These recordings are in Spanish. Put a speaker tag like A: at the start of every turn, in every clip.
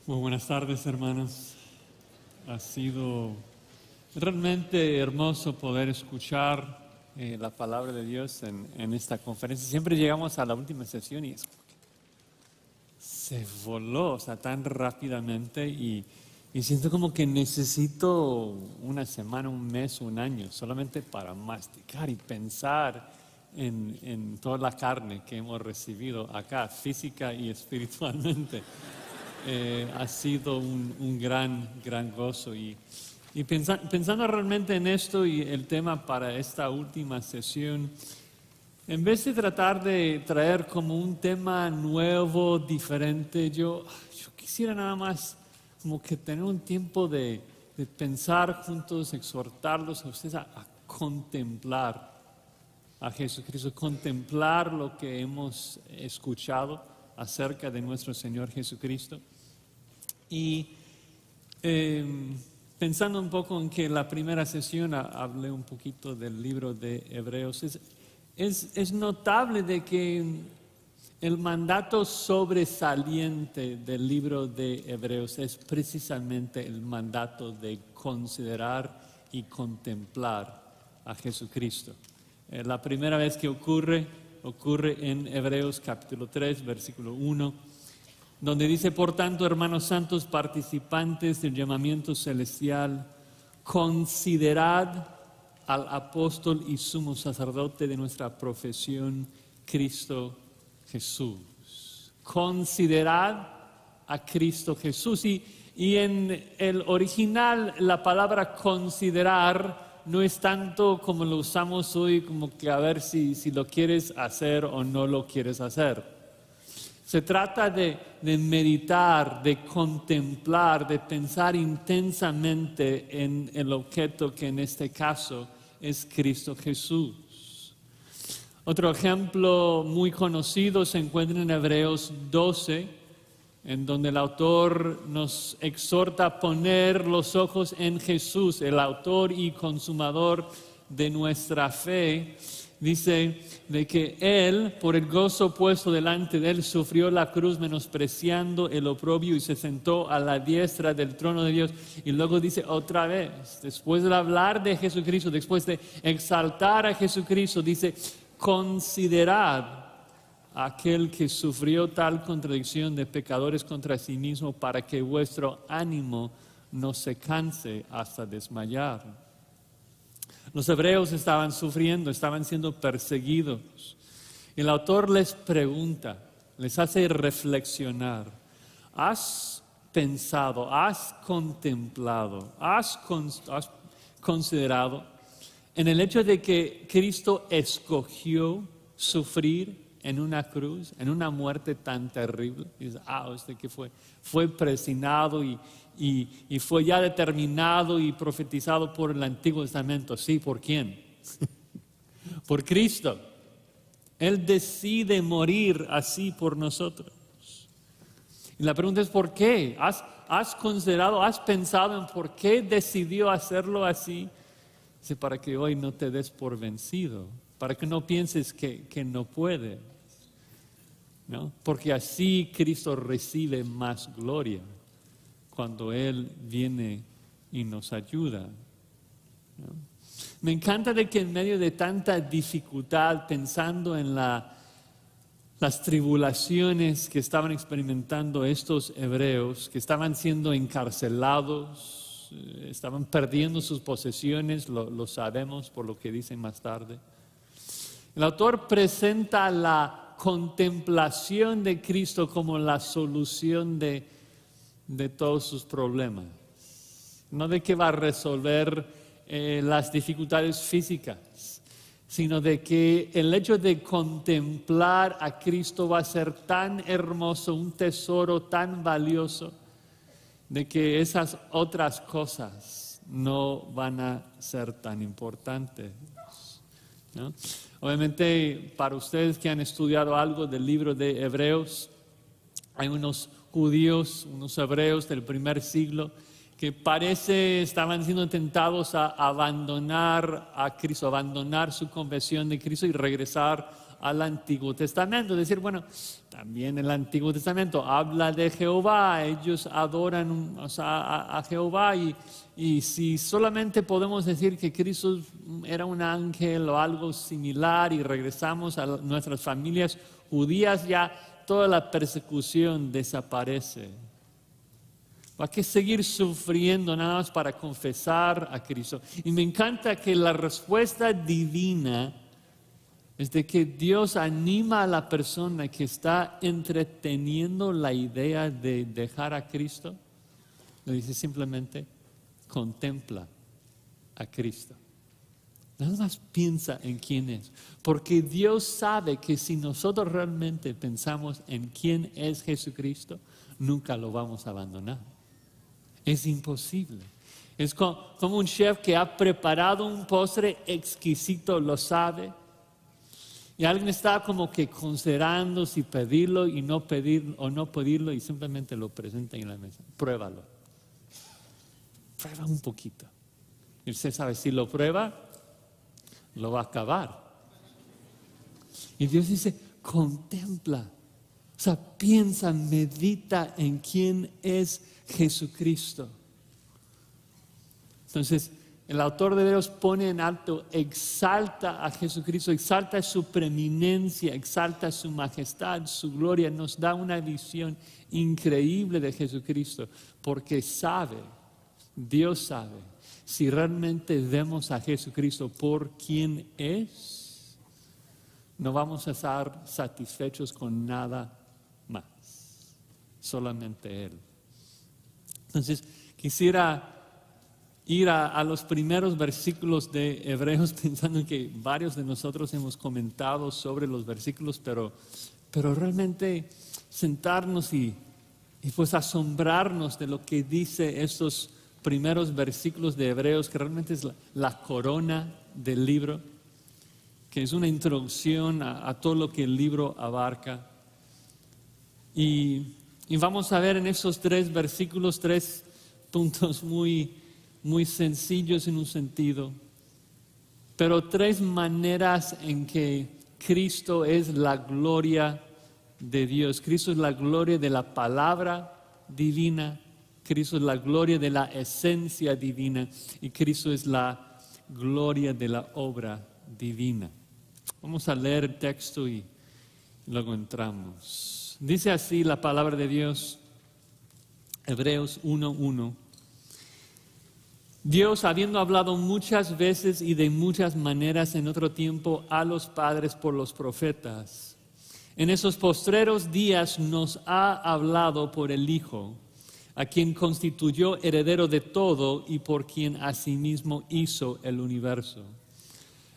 A: Muy buenas tardes, hermanos. Ha sido realmente hermoso poder escuchar la palabra de Dios en esta conferencia. Siempre llegamos a la última sesión y es como que se voló, o sea, tan rápidamente y siento como que necesito una semana, un mes, un año solamente para masticar y pensar en toda la carne que hemos recibido acá, física y espiritualmente. Ha sido un gran gozo y pensando realmente en esto y el tema para esta última sesión, en vez de tratar de traer como un tema nuevo, diferente, yo quisiera nada más como que tener un tiempo de pensar juntos, exhortarlos a ustedes a contemplar a Jesucristo, contemplar lo que hemos escuchado acerca de nuestro Señor Jesucristo. Y pensando un poco en que la primera sesión hablé un poquito del libro de Hebreos, es notable de que el mandato sobresaliente del libro de Hebreos es precisamente el mandato de considerar y contemplar a Jesucristo. La primera vez que ocurre en Hebreos capítulo 3, versículo 1, donde dice: por tanto, hermanos santos, participantes del llamamiento celestial, considerad al apóstol y sumo sacerdote de nuestra profesión, Cristo Jesús. Considerad a Cristo Jesús. Y en el original la palabra considerar no es tanto como lo usamos hoy, como que a ver si lo quieres hacer o no lo quieres hacer. Se trata de meditar, de contemplar, de pensar intensamente en el objeto que en este caso es Cristo Jesús. Otro ejemplo muy conocido se encuentra en Hebreos 12, en donde el autor nos exhorta a poner los ojos en Jesús, el autor y consumador de nuestra fe. Dice de que Él, por el gozo puesto delante de Él, sufrió la cruz menospreciando el oprobio y se sentó a la diestra del trono de Dios. Y luego dice otra vez, después de hablar de Jesucristo, después de exaltar a Jesucristo, dice: considerad a aquel que sufrió tal contradicción de pecadores contra sí mismo, para que vuestro ánimo no se canse hasta desmayar. Los hebreos estaban sufriendo, estaban siendo perseguidos. El autor les pregunta, les hace reflexionar: ¿has pensado, has contemplado, has considerado en el hecho de que Cristo escogió sufrir en una cruz, en una muerte tan terrible? Y dice: usted que fue presionado y fue ya determinado y profetizado por el Antiguo Testamento. Sí, ¿por quién? Por Cristo. Él decide morir así por nosotros. Y la pregunta es: ¿por qué? ¿Has considerado, has pensado en por qué decidió hacerlo así? Dice: para que hoy no te des por vencido, para que no pienses que no puedes, ¿no? Porque así Cristo recibe más gloria cuando Él viene y nos ayuda, ¿no? Me encanta de que en medio de tanta dificultad, pensando en las tribulaciones que estaban experimentando estos hebreos, que estaban siendo encarcelados, estaban perdiendo sus posesiones, lo sabemos por lo que dicen más tarde. El autor presenta la contemplación de Cristo como la solución de todos sus problemas. No de que va a resolver las dificultades físicas, sino de que el hecho de contemplar a Cristo va a ser tan hermoso, un tesoro tan valioso, de que esas otras cosas no van a ser tan importantes, ¿no? Obviamente, para ustedes que han estudiado algo del libro de Hebreos, hay unos judíos, unos hebreos del primer siglo que parece estaban siendo tentados a abandonar a Cristo, abandonar su conversión de Cristo y regresar al Antiguo Testamento. Decir, bueno, también el Antiguo Testamento habla de Jehová, ellos adoran a Jehová y si solamente podemos decir que Cristo era un ángel o algo similar y regresamos a nuestras familias judías, ya toda la persecución desaparece. Hay que seguir sufriendo nada más para confesar a Cristo. Y me encanta que la respuesta divina es de que Dios anima a la persona que está entreteniendo la idea de dejar a Cristo. Le dice simplemente, contempla a Cristo. Nada más piensa en quién es. Porque Dios sabe que si nosotros realmente pensamos en quién es Jesucristo, nunca lo vamos a abandonar. Es imposible. Es como un chef que ha preparado un postre exquisito, lo sabe. Y alguien está como que considerando si pedirlo y no pedir o no pedirlo y simplemente lo presenta en la mesa. Pruébalo. Prueba un poquito. Y usted sabe, si lo prueba, lo va a acabar. Y Dios dice, contempla. O sea, piensa, medita en quién es Jesucristo. Entonces, el autor de Hebreos pone en alto, exalta a Jesucristo, exalta su preeminencia, exalta su majestad, su gloria, nos da una visión increíble de Jesucristo, porque sabe, Dios sabe, si realmente vemos a Jesucristo por quien es, no vamos a estar satisfechos con nada más, solamente Él. Entonces, quisiera ir a los primeros versículos de Hebreos, pensando que varios de nosotros hemos comentado sobre los versículos, pero realmente sentarnos y pues asombrarnos de lo que dice estos primeros versículos de Hebreos, que realmente es la corona del libro, que es una introducción a todo lo que el libro abarca. Y vamos a ver en esos 3 versículos 3 puntos muy sencillos en un sentido, pero 3 maneras en que Cristo es la gloria de Dios. Cristo es la gloria de la palabra divina, Cristo es la gloria de la esencia divina y Cristo es la gloria de la obra divina. Vamos a leer el texto y luego entramos. Dice así la palabra de Dios, Hebreos 1:1. Dios, habiendo hablado muchas veces y de muchas maneras en otro tiempo a los padres por los profetas, en esos postreros días nos ha hablado por el Hijo, a quien constituyó heredero de todo y por quien asimismo hizo el universo,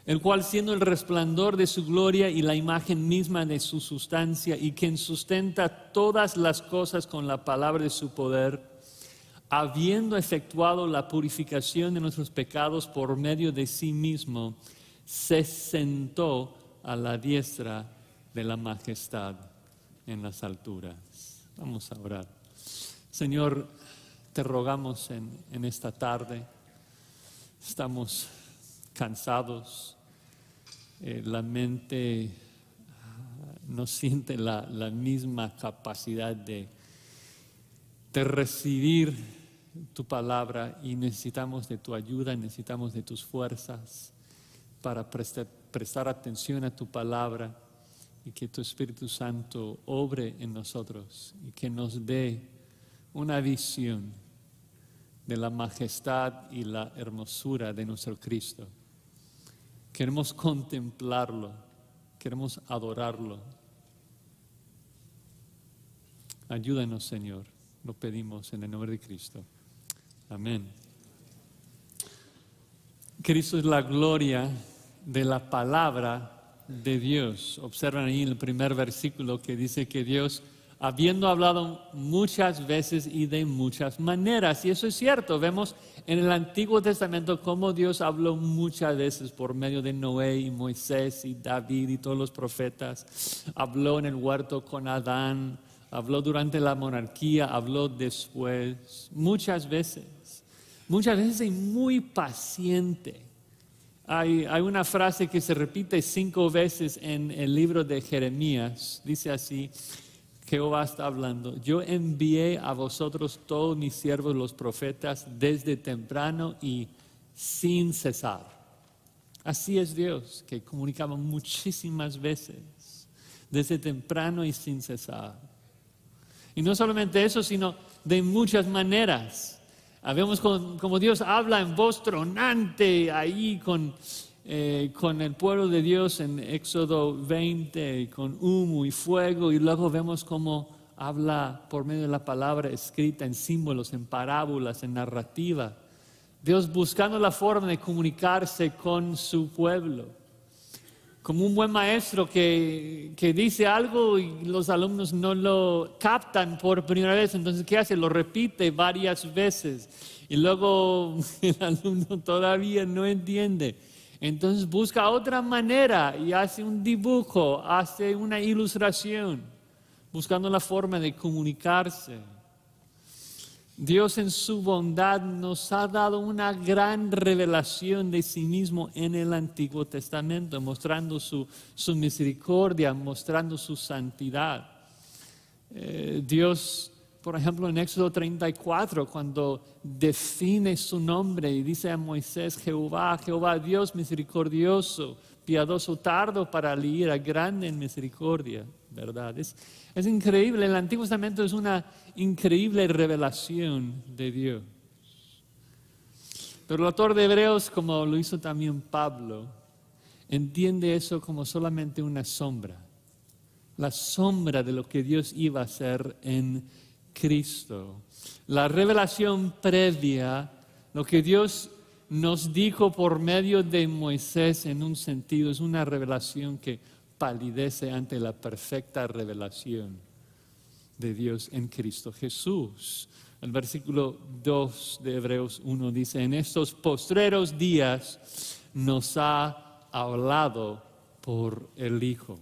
A: el cual, siendo el resplandor de su gloria y la imagen misma de su sustancia, y quien sustenta todas las cosas con la palabra de su poder, habiendo efectuado la purificación de nuestros pecados por medio de sí mismo, se sentó a la diestra de la majestad en las alturas. Vamos a orar. Señor, te rogamos en esta tarde. Estamos cansados. La mente no siente la misma capacidad de recibir tu palabra y necesitamos de tu ayuda, necesitamos de tus fuerzas para prestar atención a tu palabra y que tu Espíritu Santo obre en nosotros y que nos dé una visión de la majestad y la hermosura de nuestro Cristo. Queremos contemplarlo, queremos adorarlo. Ayúdanos, Señor. Lo pedimos en el nombre de Cristo. Amén. Cristo es la gloria de la palabra de Dios. Observan ahí en el primer versículo que dice que Dios, habiendo hablado muchas veces y de muchas maneras, y eso es cierto, vemos en el Antiguo Testamento cómo Dios habló muchas veces por medio de Noé y Moisés y David y todos los profetas. Habló en el huerto con Adán, habló durante la monarquía, habló después, muchas veces y muy paciente Hay una frase que se repite 5 veces en el libro de Jeremías. Dice así, Jehová está hablando: yo envié a vosotros todos mis siervos los profetas desde temprano y sin cesar. Así es Dios, que comunicaba muchísimas veces, desde temprano y sin cesar. Y no solamente eso, sino de muchas maneras. Vemos como Dios habla en voz tronante ahí con el pueblo de Dios en Éxodo 20, con humo y fuego, y luego vemos cómo habla por medio de la palabra escrita en símbolos, en parábolas, en narrativa. Dios buscando la forma de comunicarse con su pueblo. Como un buen maestro que dice algo y los alumnos no lo captan por primera vez, entonces ¿qué hace? Lo repite varias veces y luego el alumno todavía no entiende. Entonces busca otra manera y hace un dibujo, hace una ilustración, buscando la forma de comunicarse. Dios en su bondad nos ha dado una gran revelación de sí mismo en el Antiguo Testamento, mostrando su misericordia, mostrando su santidad. Dios, por ejemplo, en Éxodo 34, cuando define su nombre y dice a Moisés: Jehová, Jehová, Dios misericordioso, piadoso, tardo para la ira, grande en misericordia, ¿verdad? Es increíble, el Antiguo Testamento es una increíble revelación de Dios. Pero el autor de Hebreos, como lo hizo también Pablo, entiende eso como solamente una sombra. La sombra de lo que Dios iba a hacer en Cristo. La revelación previa, lo que Dios nos dijo por medio de Moisés en un sentido, es una revelación que palidece ante la perfecta revelación de Dios en Cristo Jesús. El versículo 2 de Hebreos 1 dice: en estos postreros días nos ha hablado por el Hijo.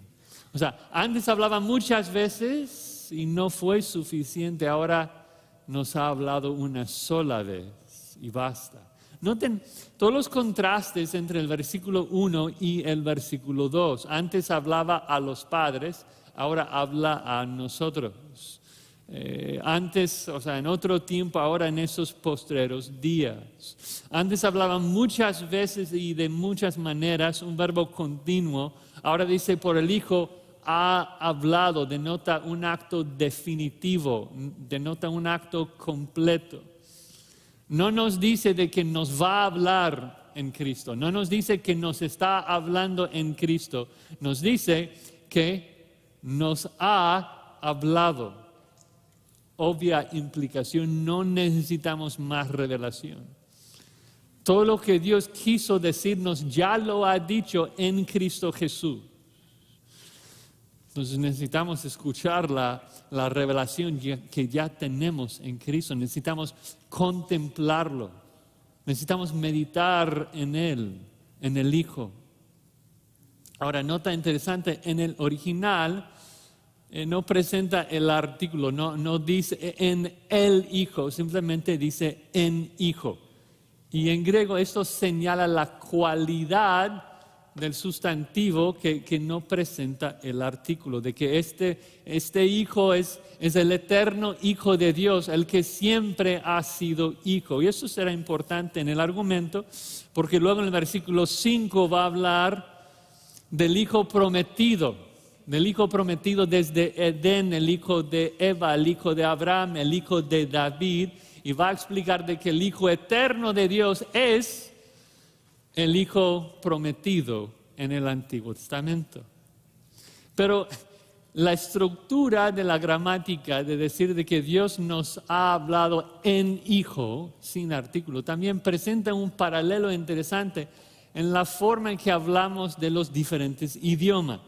A: O sea, antes hablaba muchas veces y no fue suficiente, ahora nos ha hablado una sola vez y basta. Noten todos los contrastes entre el versículo 1 y el versículo 2. Antes hablaba a los padres, ahora habla a nosotros. Antes, o sea, en otro tiempo, ahora en esos postreros días. Antes hablaba muchas veces y de muchas maneras, un verbo continuo. Ahora dice por el Hijo ha hablado, denota un acto definitivo, denota un acto completo. No nos dice de que nos va a hablar en Cristo, no nos dice que nos está hablando en Cristo, nos dice que nos ha hablado. Obvia implicación, no necesitamos más revelación. Todo lo que Dios quiso decirnos ya lo ha dicho en Cristo Jesús. Entonces necesitamos escuchar la revelación que ya tenemos en Cristo. Necesitamos contemplarlo. Necesitamos meditar en Él, en el Hijo. Ahora, nota interesante, en el original no presenta el artículo, no dice en el Hijo, simplemente dice en Hijo. Y en griego esto señala la cualidad del sustantivo que no presenta el artículo, de que este Hijo es el eterno Hijo de Dios, el que siempre ha sido Hijo. Y eso será importante en el argumento, porque luego en el versículo 5 va a hablar del Hijo prometido desde Edén, el hijo de Eva, el hijo de Abraham, el hijo de David, y va a explicar de que el Hijo eterno de Dios es el Hijo prometido en el Antiguo Testamento. Pero la estructura de la gramática de decir de que Dios nos ha hablado en Hijo, sin artículo, también presenta un paralelo interesante en la forma en que hablamos de los diferentes idiomas.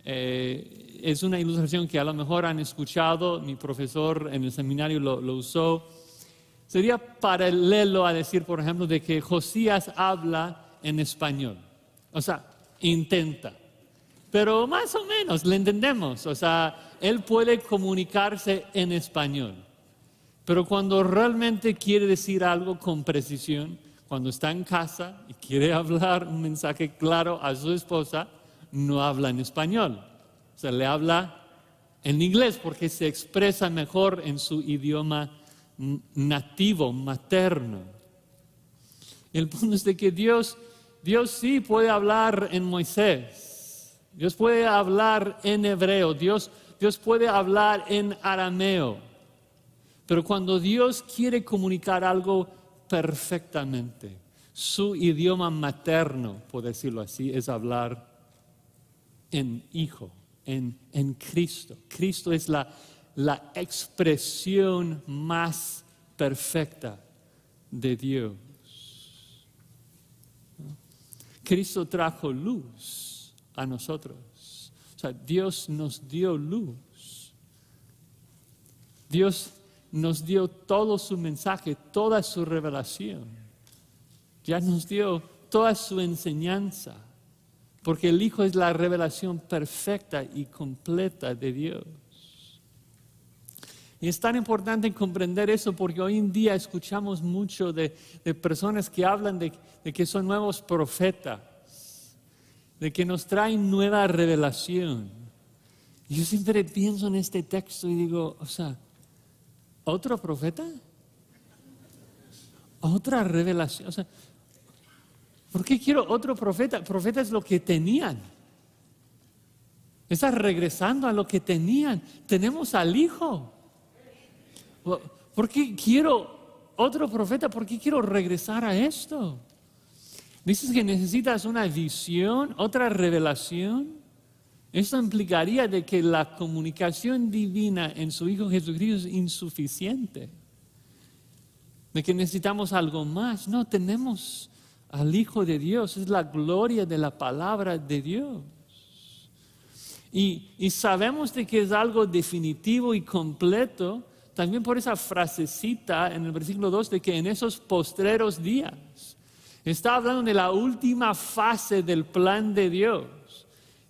A: Es una ilustración que a lo mejor han escuchado, mi profesor en el seminario lo usó. Sería paralelo a decir, por ejemplo, de que Josías habla en español. O sea, intenta. Pero más o menos le entendemos. O sea, él puede comunicarse en español. Pero cuando realmente quiere decir algo con precisión, cuando está en casa y quiere hablar un mensaje claro a su esposa, no habla en español. O sea, le habla en inglés porque se expresa mejor en su idioma nativo, materno. El punto es de que Dios sí puede hablar en Moisés. Dios puede hablar en hebreo. Dios puede hablar en arameo. Pero cuando Dios quiere comunicar algo perfectamente, su idioma materno, por decirlo así, es hablar en Hijo, en Cristo. Cristo es la expresión más perfecta de Dios. Cristo trajo luz a nosotros. O sea, Dios nos dio luz. Dios nos dio todo su mensaje, toda su revelación. Ya nos dio toda su enseñanza. Porque el Hijo es la revelación perfecta y completa de Dios. Y es tan importante comprender eso porque hoy en día escuchamos mucho de personas que hablan de que son nuevos profetas, de que nos traen nueva revelación. Y yo siempre pienso en este texto y digo, o sea, ¿otro profeta? ¿Otra revelación? O sea, ¿por qué quiero otro profeta? Profeta es lo que tenían. Está regresando a lo que tenían. Tenemos al Hijo. ¿Por qué quiero otro profeta? ¿Por qué quiero regresar a esto? Dices que necesitas una visión, otra revelación. Esto implicaría de que la comunicación divina en su Hijo Jesucristo es insuficiente. De que necesitamos algo más. No, tenemos al Hijo de Dios. Es la gloria de la palabra de Dios. Y sabemos de que es algo definitivo y completo. También por esa frasecita en el versículo 2 de que en esos postreros días está hablando de la última fase del plan de Dios.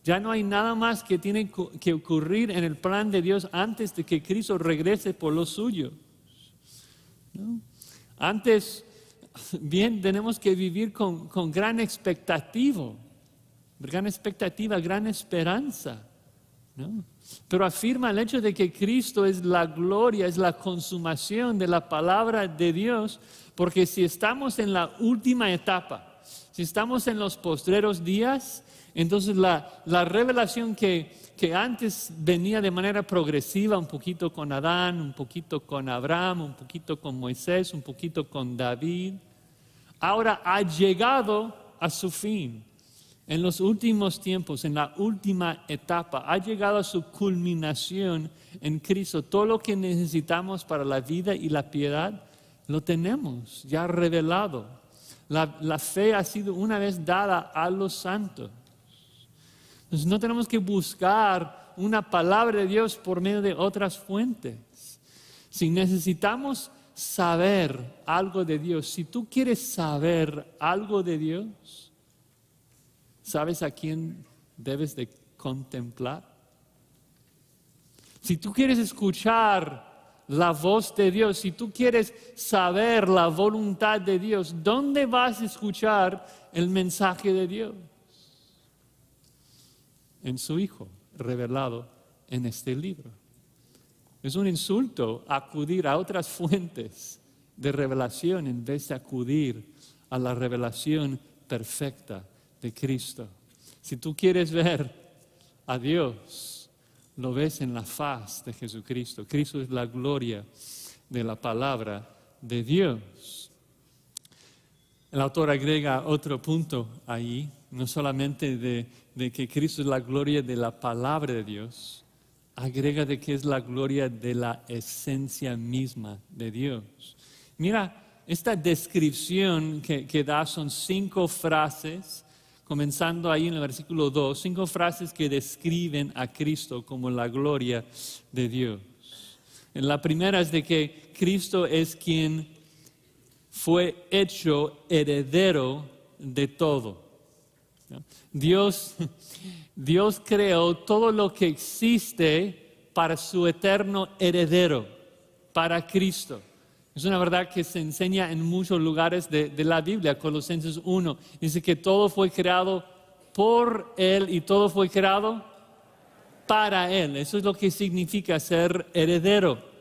A: Ya no hay nada más que tiene que ocurrir en el plan de Dios antes de que Cristo regrese por los suyos, ¿no? Antes, bien, tenemos que vivir con gran expectativa, gran esperanza, ¿no? Pero afirma el hecho de que Cristo es la gloria, es la consumación de la palabra de Dios, porque si estamos en la última etapa, si estamos en los postreros días, entonces la revelación que antes venía de manera progresiva, un poquito con Adán, un poquito con Abraham, un poquito con Moisés, un poquito con David, ahora ha llegado a su fin. En los últimos tiempos, en la última etapa, ha llegado a su culminación en Cristo. Todo lo que necesitamos para la vida y la piedad, lo tenemos ya revelado. La fe ha sido una vez dada a los santos. Entonces no tenemos que buscar una palabra de Dios por medio de otras fuentes. Si necesitamos saber algo de Dios, si tú quieres saber algo de Dios, ¿sabes a quién debes de contemplar? Si tú quieres escuchar la voz de Dios, si tú quieres saber la voluntad de Dios, ¿dónde vas a escuchar el mensaje de Dios? En su Hijo revelado en este libro. Es un insulto acudir a otras fuentes de revelación en vez de acudir a la revelación perfecta de Cristo. Si tú quieres ver a Dios, lo ves en la faz de Jesucristo. Cristo es la gloria de la palabra de Dios. El autor agrega otro punto ahí, no solamente de que Cristo es la gloria de la palabra de Dios, agrega de que es la gloria de la esencia misma de Dios. Mira, esta descripción que da son 5 frases, comenzando ahí en el versículo 2, 5 frases que describen a Cristo como la gloria de Dios. La primera es de que Cristo es quien fue hecho heredero de todo. Dios creó todo lo que existe para su eterno heredero, para Cristo. Es una verdad que se enseña en muchos lugares de la Biblia. Colosenses 1 dice que todo fue creado por Él y todo fue creado para Él. Eso es lo que significa ser heredero.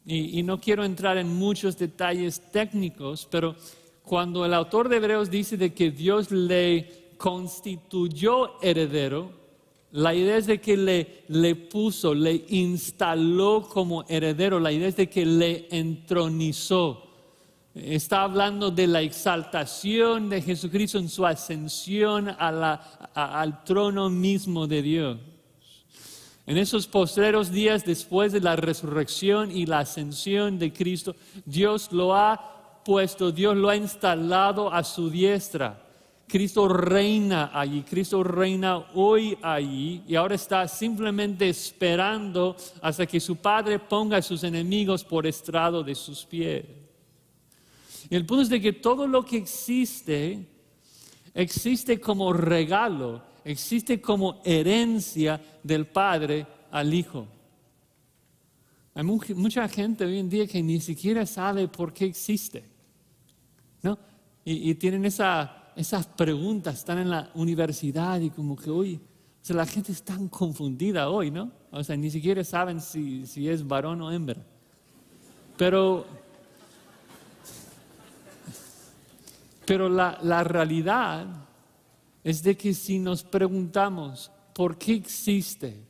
A: Y no quiero entrar en muchos detalles técnicos, pero cuando el autor de Hebreos dice de que Dios le constituyó heredero, la idea es de que le puso, le instaló como heredero, la idea es de que le entronizó. Está hablando de la exaltación de Jesucristo en su ascensión al trono mismo de Dios. En esos postreros días después de la resurrección y la ascensión de Cristo, Dios lo ha puesto, Dios lo ha instalado a su diestra. Cristo reina allí, Cristo reina hoy allí y ahora está simplemente esperando hasta que su Padre ponga a sus enemigos por estrado de sus pies. Y el punto es de que todo lo que existe como regalo, existe como herencia del Padre al Hijo. Hay mucha gente hoy en día que ni siquiera sabe por qué existe, ¿no? Y tienen esas preguntas, están en la universidad y como que hoy, o sea, la gente es tan confundida hoy, ¿no? O sea, ni siquiera saben si es varón o hembra. Pero la realidad es de que si nos preguntamos ¿por qué existe?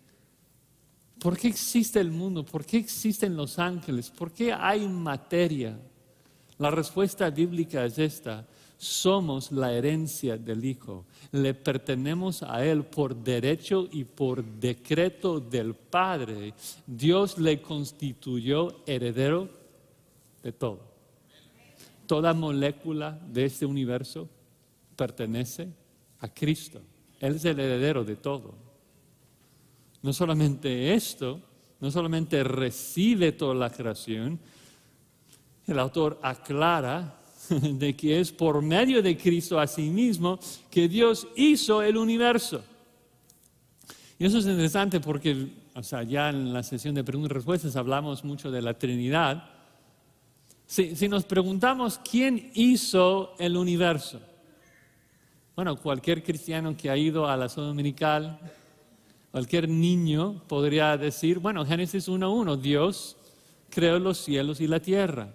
A: ¿Por qué existe el mundo? ¿Por qué existen los ángeles? ¿Por qué hay materia? La respuesta bíblica es esta: somos la herencia del Hijo. Le pertenecemos a Él por derecho y por decreto del Padre. Dios le constituyó heredero de todo. Toda molécula de este universo pertenece a Cristo. Él es el heredero de todo. No solamente esto, no solamente recibe toda la creación, el autor aclara de que es por medio de Cristo a sí mismo que Dios hizo el universo. Y eso es interesante porque, o sea, ya en la sesión de preguntas y respuestas hablamos mucho de la Trinidad. Si nos preguntamos quién hizo el universo, bueno, cualquier cristiano que ha ido a la zona dominical, cualquier niño podría decir, bueno, Génesis 1:1, Dios creó los cielos y la tierra.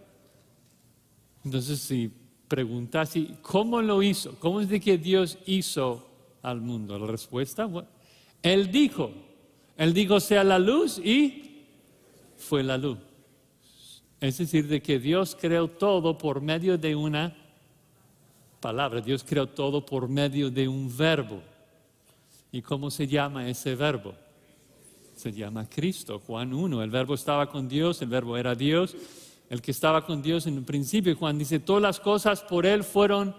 A: Entonces, si preguntas, ¿cómo lo hizo? ¿Cómo es de que Dios hizo al mundo? La respuesta, bueno, Él dijo sea la luz y fue la luz. Es decir, de que Dios creó todo por medio de una palabra. Dios creó todo por medio de un verbo. ¿Y cómo se llama ese verbo? Se llama Cristo. Juan 1, el verbo estaba con Dios, el verbo era Dios. El que estaba con Dios en el principio, Juan dice, todas las cosas por Él fueron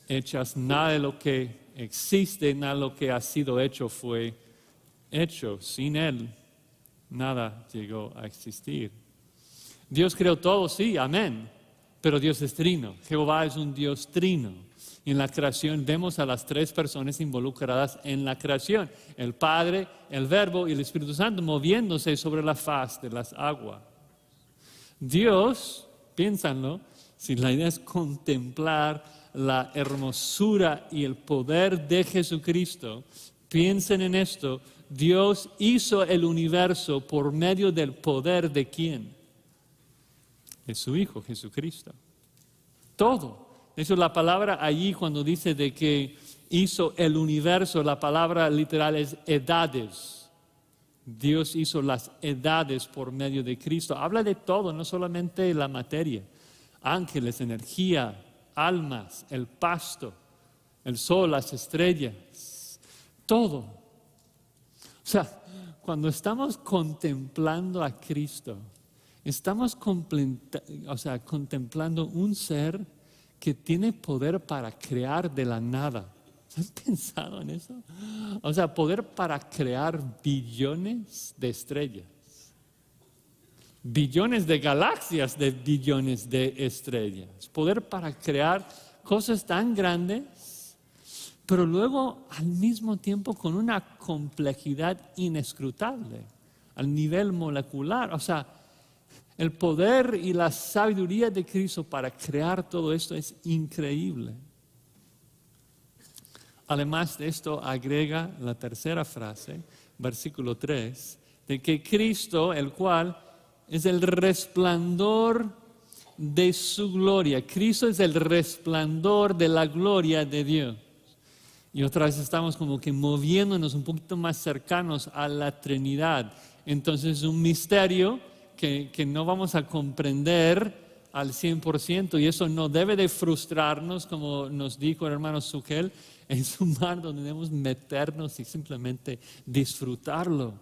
A: hechas. Nada de lo que existe, nada de lo que ha sido hecho fue hecho. Sin Él, nada llegó a existir. Dios creó todo, sí, amén. Pero Dios es trino. Jehová es un Dios trino. Y en la creación vemos a las tres personas involucradas en la creación. El Padre, el Verbo y el Espíritu Santo moviéndose sobre la faz de las aguas. Dios, piénsanlo, si la idea es contemplar la hermosura y el poder de Jesucristo, piensen en esto, Dios hizo el universo por medio del poder ¿de quién? De su Hijo Jesucristo. Todo. Eso la palabra allí cuando dice de que hizo el universo, la palabra literal es edades. Dios hizo las edades por medio de Cristo. Habla de todo, no solamente la materia. Ángeles, energía, almas, el pasto, el sol, las estrellas. Todo. O sea, cuando estamos contemplando a Cristo, estamos contemplando un ser que tiene poder para crear de la nada. ¿Han pensado en eso? O sea, poder para crear billones de estrellas. Billones de galaxias de billones de estrellas. Poder para crear cosas tan grandes, pero luego al mismo tiempo con una complejidad inescrutable, al nivel molecular. O sea, El poder y la sabiduría de Cristo para crear todo esto es increíble. Además de esto, agrega la tercera frase, versículo 3, de que Cristo, el cual es el resplandor de su gloria. Cristo es el resplandor de la gloria de Dios. Y otra vez estamos como que moviéndonos un poquito más cercanos a la Trinidad. Entonces es un misterio que no vamos a comprender al 100%, y eso no debe de frustrarnos, como nos dijo el hermano Sukel. Es un mar donde debemos meternos y simplemente disfrutarlo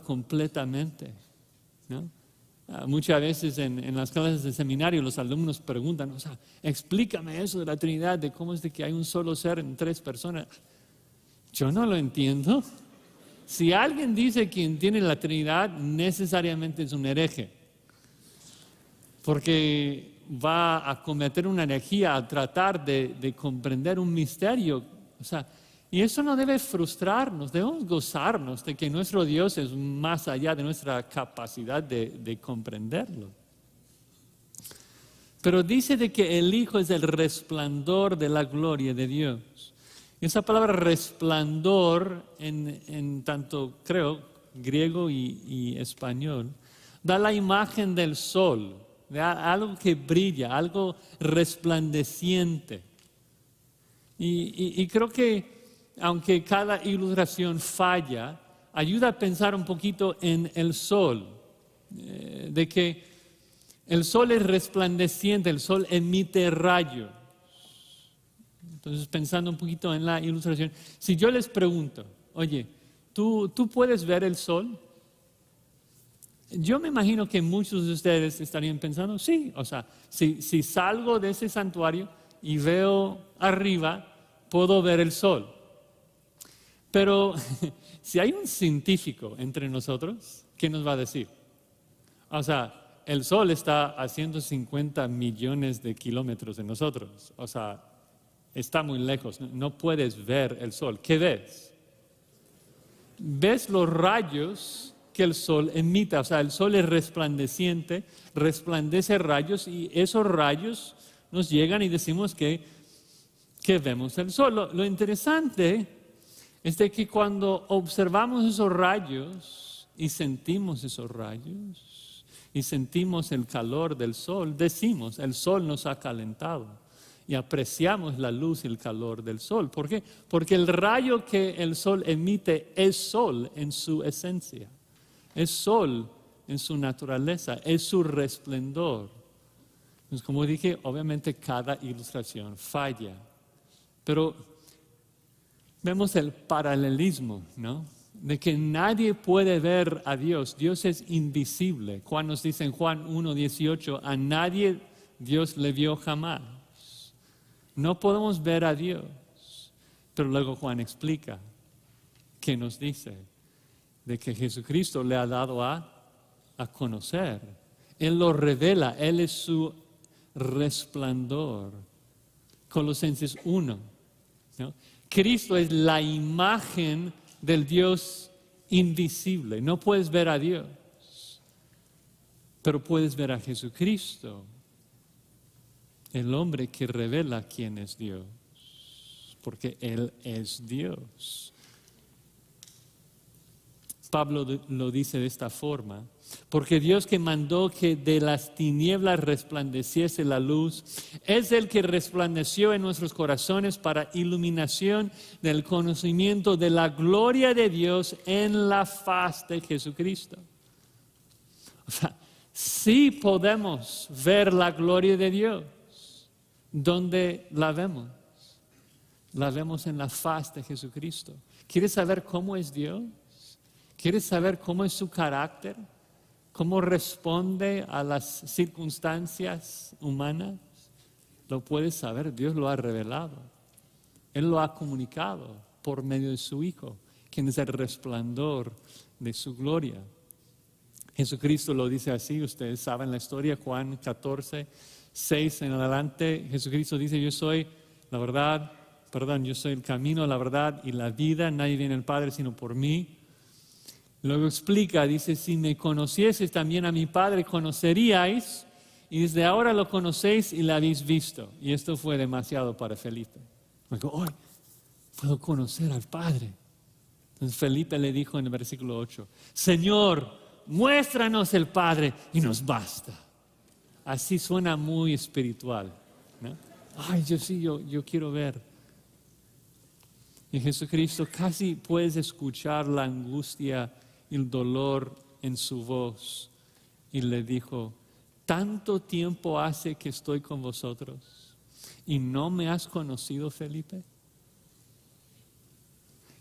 A: completamente, ¿no? Muchas veces en las clases de seminario los alumnos preguntan, explícame eso de la Trinidad, de cómo es de que hay un solo ser en 3 personas. Yo no lo entiendo. Si alguien dice que entiende la Trinidad, necesariamente es un hereje, porque va a cometer una herejía al tratar de comprender un misterio. Y eso no debe frustrarnos, debemos gozarnos de que nuestro Dios es más allá de nuestra capacidad de comprenderlo. Pero dice de que el Hijo es el resplandor de la gloria de Dios. Esa palabra resplandor, en tanto creo, griego y español, da la imagen del sol, de algo que brilla, algo resplandeciente. Y creo que aunque cada ilustración falla, ayuda a pensar un poquito en el sol, de que el sol es resplandeciente, el sol emite rayos. Entonces, pensando un poquito en la ilustración, si yo les pregunto, oye, ¿tú puedes ver el sol? Yo me imagino que muchos de ustedes estarían pensando, sí, si salgo de ese santuario y veo arriba, puedo ver el sol. Pero si hay un científico entre nosotros, ¿qué nos va a decir? El sol está a 150 millones de kilómetros de nosotros. Está muy lejos, no puedes ver el sol. ¿Qué ves? Ves los rayos que el sol emite. El sol es resplandeciente, resplandece rayos, y esos rayos nos llegan y decimos que vemos el sol. Lo interesante es de que cuando observamos esos rayos y sentimos esos rayos y sentimos el calor del sol, decimos, el sol nos ha calentado. Y apreciamos la luz y el calor del sol. ¿Por qué? Porque el rayo que el sol emite es sol en su esencia. Es sol en su naturaleza, es su resplendor. Entonces, como dije, obviamente cada ilustración falla. Pero vemos el paralelismo, ¿no? De que nadie puede ver a Dios. Dios es invisible. Juan nos dice en Juan 1:18, a nadie Dios le vio jamás. No podemos ver a Dios. Pero luego Juan explica que nos dice de que Jesucristo le ha dado a conocer. Él lo revela, Él es su resplandor. Colosenses 1, ¿no? Cristo es la imagen del Dios invisible. No puedes ver a Dios, pero puedes ver a Jesucristo, el hombre que revela quién es Dios, porque Él es Dios. Pablo lo dice de esta forma, porque Dios que mandó que de las tinieblas resplandeciese la luz, es el que resplandeció en nuestros corazones para iluminación del conocimiento de la gloria de Dios en la faz de Jesucristo. Sí podemos ver la gloria de Dios. ¿Dónde la vemos? La vemos en la faz de Jesucristo. ¿Quieres saber cómo es Dios? ¿Quieres saber cómo es su carácter? ¿Cómo responde a las circunstancias humanas? Lo puedes saber, Dios lo ha revelado. Él lo ha comunicado por medio de su Hijo, quien es el resplandor de su gloria. Jesucristo lo dice así, ustedes saben la historia, Juan 14:6 en adelante, Jesucristo dice, yo soy yo soy el camino, la verdad y la vida, nadie viene al Padre sino por mí. Luego explica, dice, si me conocieses también a mi Padre, conoceríais, y desde ahora lo conocéis y lo habéis visto. Y esto fue demasiado para Felipe. Dijo, hoy puedo conocer al Padre. Entonces Felipe le dijo en el versículo 8, Señor, muéstranos el Padre y nos basta. Así suena muy espiritual, ¿no? Ay, yo quiero ver. Y Jesucristo casi puedes escuchar la angustia y el dolor en su voz. Y le dijo, ¿tanto tiempo hace que estoy con vosotros y no me has conocido, Felipe?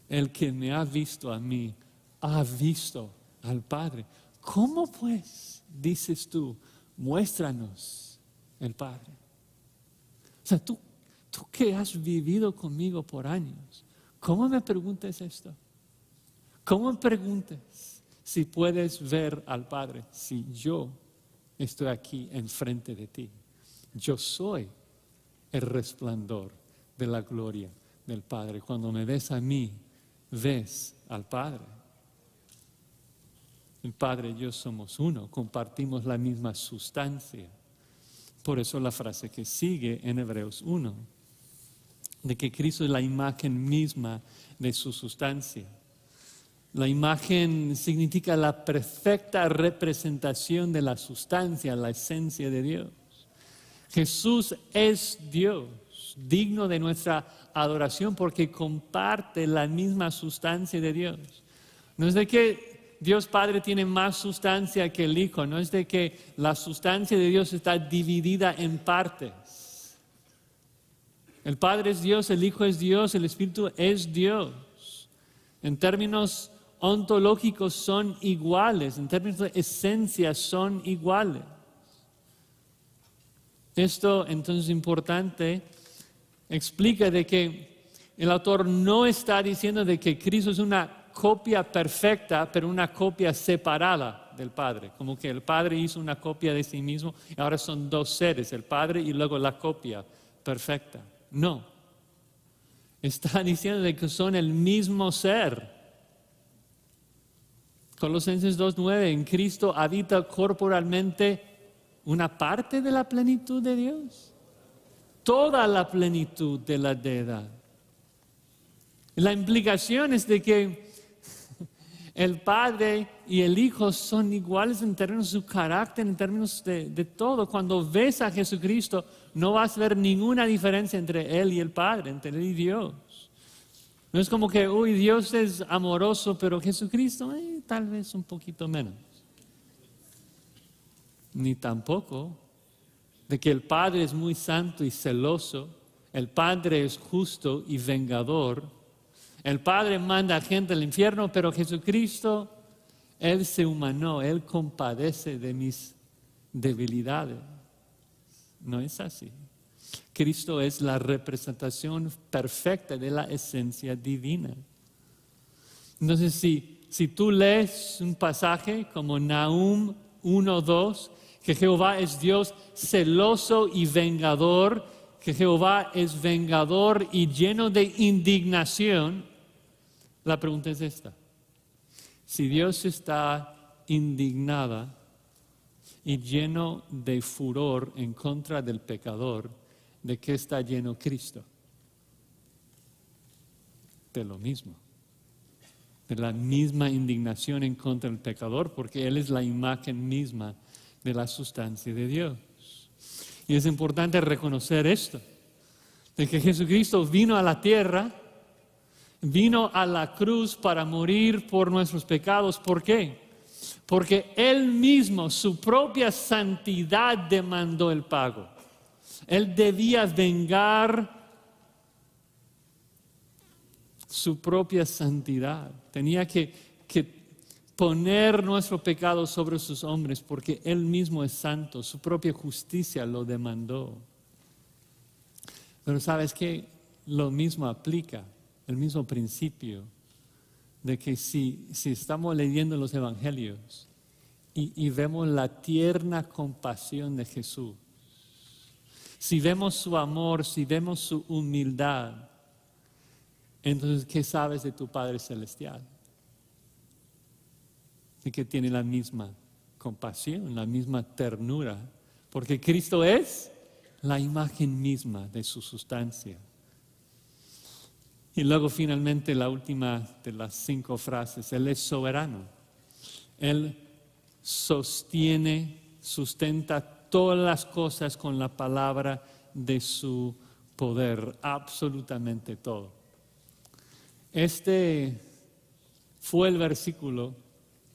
A: El que me ha visto a mí, ha visto al Padre. ¿Cómo pues dices tú, muéstranos el Padre? O sea, tú que has vivido conmigo por años, ¿cómo me preguntas esto? ¿Cómo me preguntas si puedes ver al Padre si yo estoy aquí enfrente de ti? Yo soy el resplandor de la gloria del Padre. Cuando me ves a mí, ves al Padre. El Padre y yo somos uno, compartimos la misma sustancia. Por eso la frase que sigue en Hebreos 1, de que Cristo es la imagen misma de su sustancia. La imagen significa la perfecta representación de la sustancia, la esencia de Dios. Jesús es Dios, digno de nuestra adoración porque comparte la misma sustancia de Dios. No es de que Dios Padre tiene más sustancia que el Hijo, no es de que la sustancia de Dios está dividida en partes. El Padre es Dios, el Hijo es Dios, el Espíritu es Dios. En términos ontológicos son iguales, en términos de esencia son iguales. Esto entonces es importante, explica de que el autor no está diciendo de que Cristo es una copia perfecta, pero una copia separada del Padre. Como que el Padre hizo una copia de sí mismo y ahora son dos seres, el Padre y luego la copia perfecta. No. Está diciendo de que son el mismo ser. Colosenses 2:9, en Cristo habita corporalmente una parte de la plenitud de Dios. Toda la plenitud de la deidad. La implicación es de que el Padre y el Hijo son iguales en términos de su carácter, en términos de todo. Cuando ves a Jesucristo, no vas a ver ninguna diferencia entre Él y el Padre, entre Él y Dios. No es como que, Dios es amoroso, pero Jesucristo tal vez un poquito menos. Ni tampoco de que el Padre es muy santo y celoso, el Padre es justo y vengador. El Padre manda a gente al infierno, pero Jesucristo, Él se humanó, Él compadece de mis debilidades. No es así. Cristo es la representación perfecta de la esencia divina. Entonces, si tú lees un pasaje como Nahum 1:2, que Jehová es Dios celoso y vengador, que Jehová es vengador y lleno de indignación, la pregunta es esta. Si Dios está indignada y lleno de furor en contra del pecador, ¿de qué está lleno Cristo? De lo mismo. De la misma indignación en contra del pecador, porque Él es la imagen misma de la sustancia de Dios. Y es importante reconocer esto, de que Jesucristo vino a la tierra, vino a la cruz para morir por nuestros pecados. ¿Por qué? Porque Él mismo, su propia santidad, demandó el pago. Él debía vengar su propia santidad. Tenía que poner nuestro pecado sobre sus hombres porque Él mismo es santo. Su propia justicia lo demandó. Pero ¿sabes qué? Lo mismo aplica, el mismo principio de que si estamos leyendo los evangelios y vemos la tierna compasión de Jesús, si vemos su amor, si vemos su humildad, entonces ¿qué sabes de tu Padre Celestial? de que tiene la misma compasión, la misma ternura, porque Cristo es la imagen misma de su sustancia. Y luego finalmente la última de las 5 frases, Él es soberano. Él sostiene, sustenta todas las cosas con la palabra de su poder, absolutamente todo. Este fue el versículo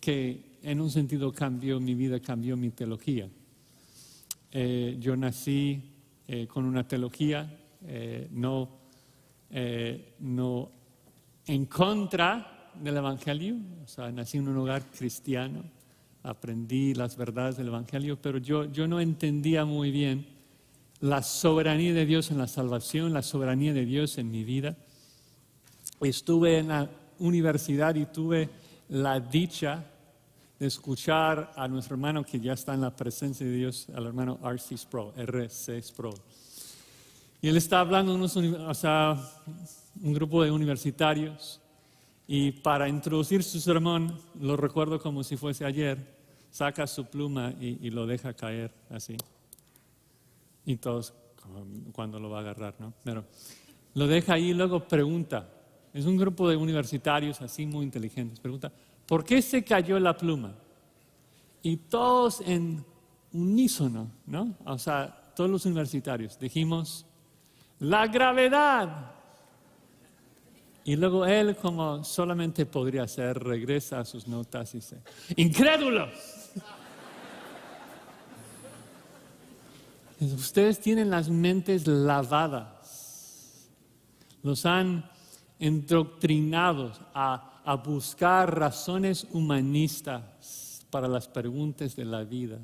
A: que en un sentido cambió mi vida, cambió mi teología. Yo nací con una teología no en contra del Evangelio, o sea, nací en un hogar cristiano, aprendí las verdades del Evangelio, pero yo no entendía muy bien la soberanía de Dios en la salvación, la soberanía de Dios en mi vida. Estuve en la universidad y tuve la dicha de escuchar a nuestro hermano que ya está en la presencia de Dios, al hermano R.C. Sproul. Y él está hablando de un grupo de universitarios, y para introducir su sermón, lo recuerdo como si fuese ayer, saca su pluma y lo deja caer así. Y todos, cuando lo va a agarrar, ¿no? Pero lo deja ahí y luego pregunta. Es un grupo de universitarios así muy inteligentes. Pregunta, ¿por qué se cayó la pluma? Y todos en unísono, ¿no? O sea, todos los universitarios dijimos, la gravedad. Y luego él, como solamente podría hacer, regresa a sus notas y dice, ¡incrédulos! Ustedes tienen las mentes lavadas. Los han endoctrinados a buscar razones humanistas para las preguntas de la vida.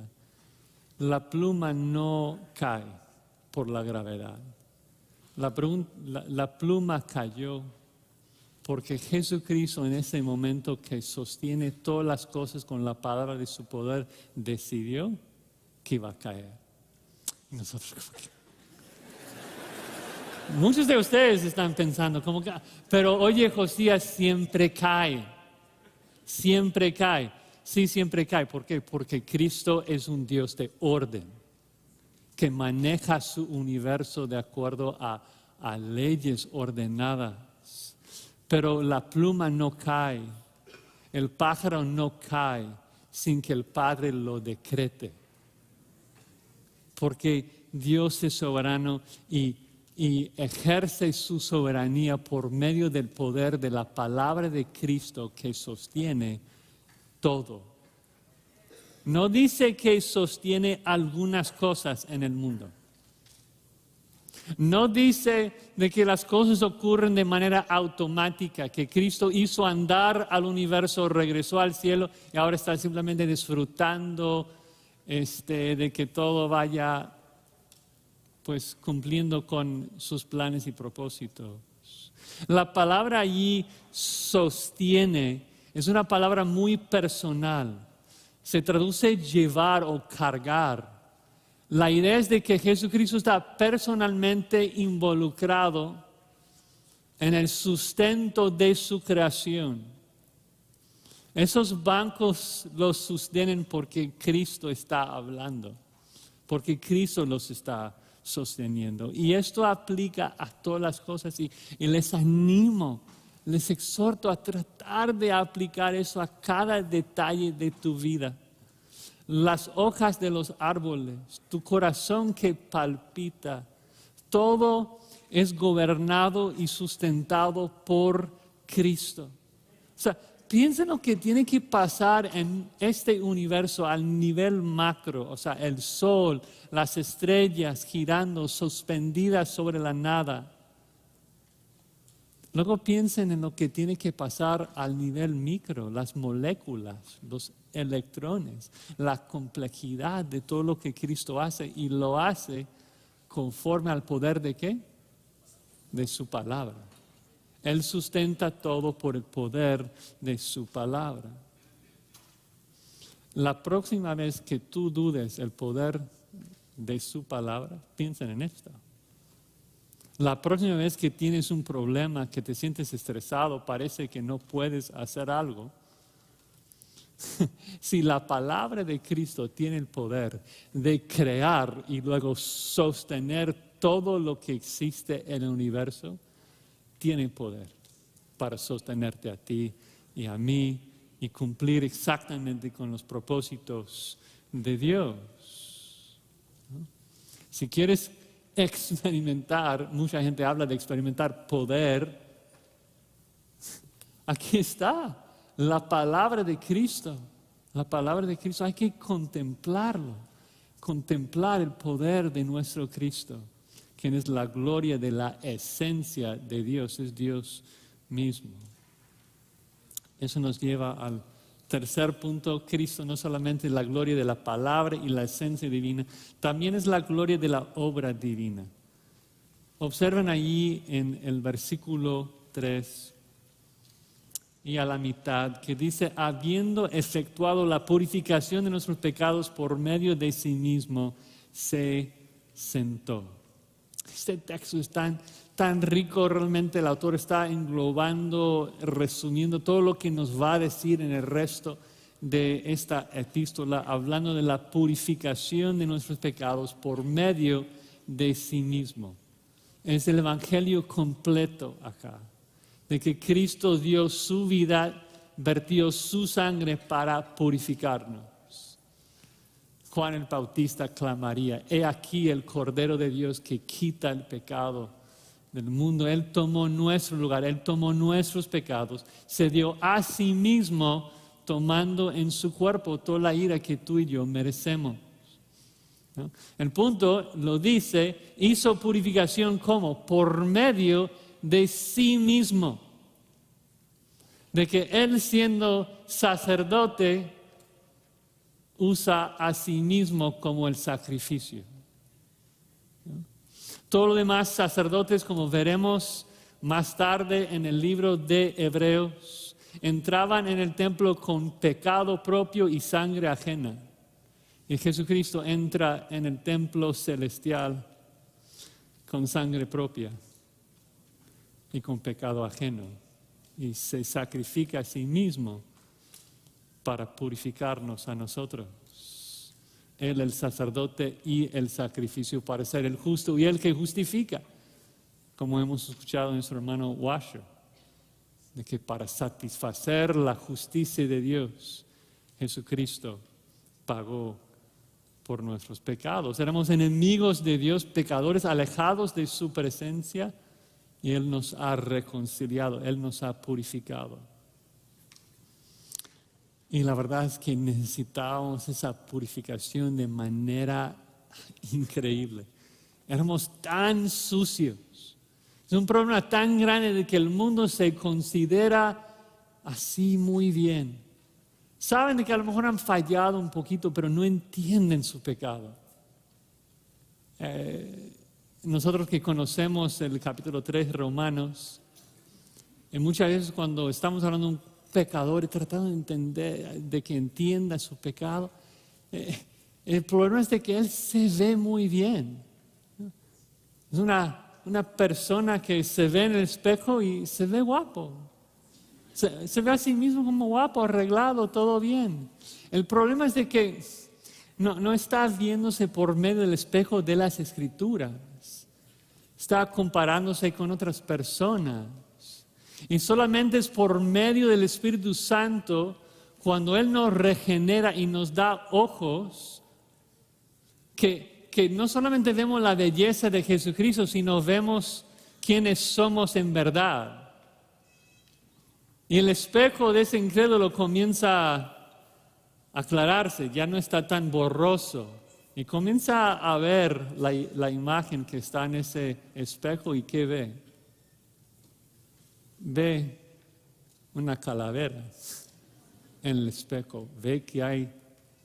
A: La pluma no cae por la gravedad. La pluma cayó porque Jesucristo en ese momento que sostiene todas las cosas con la palabra de su poder decidió que iba a caer. Y nosotros muchos de ustedes están pensando, como que, pero oye, Josías, siempre cae. Siempre cae. Sí, siempre cae. ¿Por qué? Porque Cristo es un Dios de orden, que maneja su universo de acuerdo a leyes ordenadas. Pero la pluma no cae, el pájaro no cae sin que el Padre lo decrete. Porque Dios es soberano y ejerce su soberanía por medio del poder de la palabra de Cristo que sostiene todo. No dice que sostiene algunas cosas en el mundo. No dice de que las cosas ocurren de manera automática, que Cristo hizo andar al universo, regresó al cielo y ahora está simplemente disfrutando de que todo vaya pues cumpliendo con sus planes y propósitos. La palabra allí sostiene es una palabra muy personal. Se traduce llevar o cargar. La idea es de que Jesucristo está personalmente involucrado en el sustento de su creación. Esos bancos los sostienen porque Cristo está hablando, porque Cristo los está sosteniendo. Y esto aplica a todas las cosas y les animo, les exhorto a tratar de aplicar eso a cada detalle de tu vida. Las hojas de los árboles, tu corazón que palpita, todo es gobernado y sustentado por Cristo. O sea, piensa en lo que tiene que pasar en este universo al nivel macro, o sea, el sol, las estrellas girando, suspendidas sobre la nada. Luego piensen en lo que tiene que pasar al nivel micro, las moléculas, los electrones, la complejidad de todo lo que Cristo hace, y lo hace conforme al poder ¿de qué? De su palabra. Él sustenta todo por el poder de su palabra. La próxima vez que tú dudes el poder de su palabra, piensen en esto. La próxima vez que tienes un problema, que te sientes estresado, parece que no puedes hacer algo, Si la palabra de Cristo tiene el poder de crear y luego sostener todo lo que existe en el universo, tiene poder para sostenerte a ti y a mí y cumplir exactamente con los propósitos de Dios. ¿No? Si quieres experimentar, mucha gente habla de experimentar poder, aquí está. La palabra de Cristo, hay que contemplarlo, contemplar el poder de nuestro Cristo, quien es la gloria de la esencia de Dios, es Dios mismo. Eso nos lleva al tercer punto. Cristo no solamente es la gloria de la palabra y la esencia divina, también es la gloria de la obra divina. Observen allí en el versículo 3 y a la mitad, que dice, habiendo efectuado la purificación de nuestros pecados por medio de sí mismo, se sentó. Este texto es tan rico, realmente el autor está englobando, resumiendo todo lo que nos va a decir en el resto de esta epístola, hablando de la purificación de nuestros pecados por medio de sí mismo. Es el evangelio completo acá, de que Cristo dio su vida, vertió su sangre para purificarnos. Juan el Bautista clamaría, he aquí el Cordero de Dios que quita el pecado del mundo. Él tomó nuestro lugar, Él tomó nuestros pecados, se dio a sí mismo tomando en su cuerpo toda la ira que tú y yo merecemos. ¿No? El punto lo dice, hizo purificación ¿cómo? Por medio de sí mismo. De que Él siendo sacerdote usa a sí mismo como el sacrificio. ¿No? Todos los demás sacerdotes, como veremos más tarde en el libro de Hebreos, entraban en el templo con pecado propio y sangre ajena. Y Jesucristo entra en el templo celestial con sangre propia y con pecado ajeno. Y se sacrifica a sí mismo para purificarnos a nosotros. Él el sacerdote y el sacrificio para ser el justo y el que justifica, como hemos escuchado en nuestro hermano Washer, de que para satisfacer la justicia de Dios, Jesucristo pagó por nuestros pecados. Éramos enemigos de Dios, pecadores alejados de su presencia, y Él nos ha reconciliado, Él nos ha purificado. Y la verdad es que necesitábamos esa purificación de manera increíble. Éramos tan sucios. Es un problema tan grande de que el mundo se considera así muy bien. Saben de que a lo mejor han fallado un poquito, pero no entienden su pecado. Nosotros que conocemos el capítulo 3 de Romanos, y muchas veces cuando estamos hablando de un pecador y tratando de entender, de que entienda su pecado, el problema es de que él se ve muy bien. Es una persona que se ve en el espejo y se ve guapo. Se ve a sí mismo como guapo, arreglado, todo bien. El problema es de que no está viéndose por medio del espejo de las Escrituras. Está comparándose con otras personas. Y solamente es por medio del Espíritu Santo, cuando Él nos regenera y nos da ojos, que no solamente vemos la belleza de Jesucristo, sino vemos quiénes somos en verdad. Y el espejo de ese incrédulo comienza a aclararse, ya no está tan borroso. Y comienza a ver la imagen que está en ese espejo y ¿qué ve? Ve una calavera en el espejo, ve que hay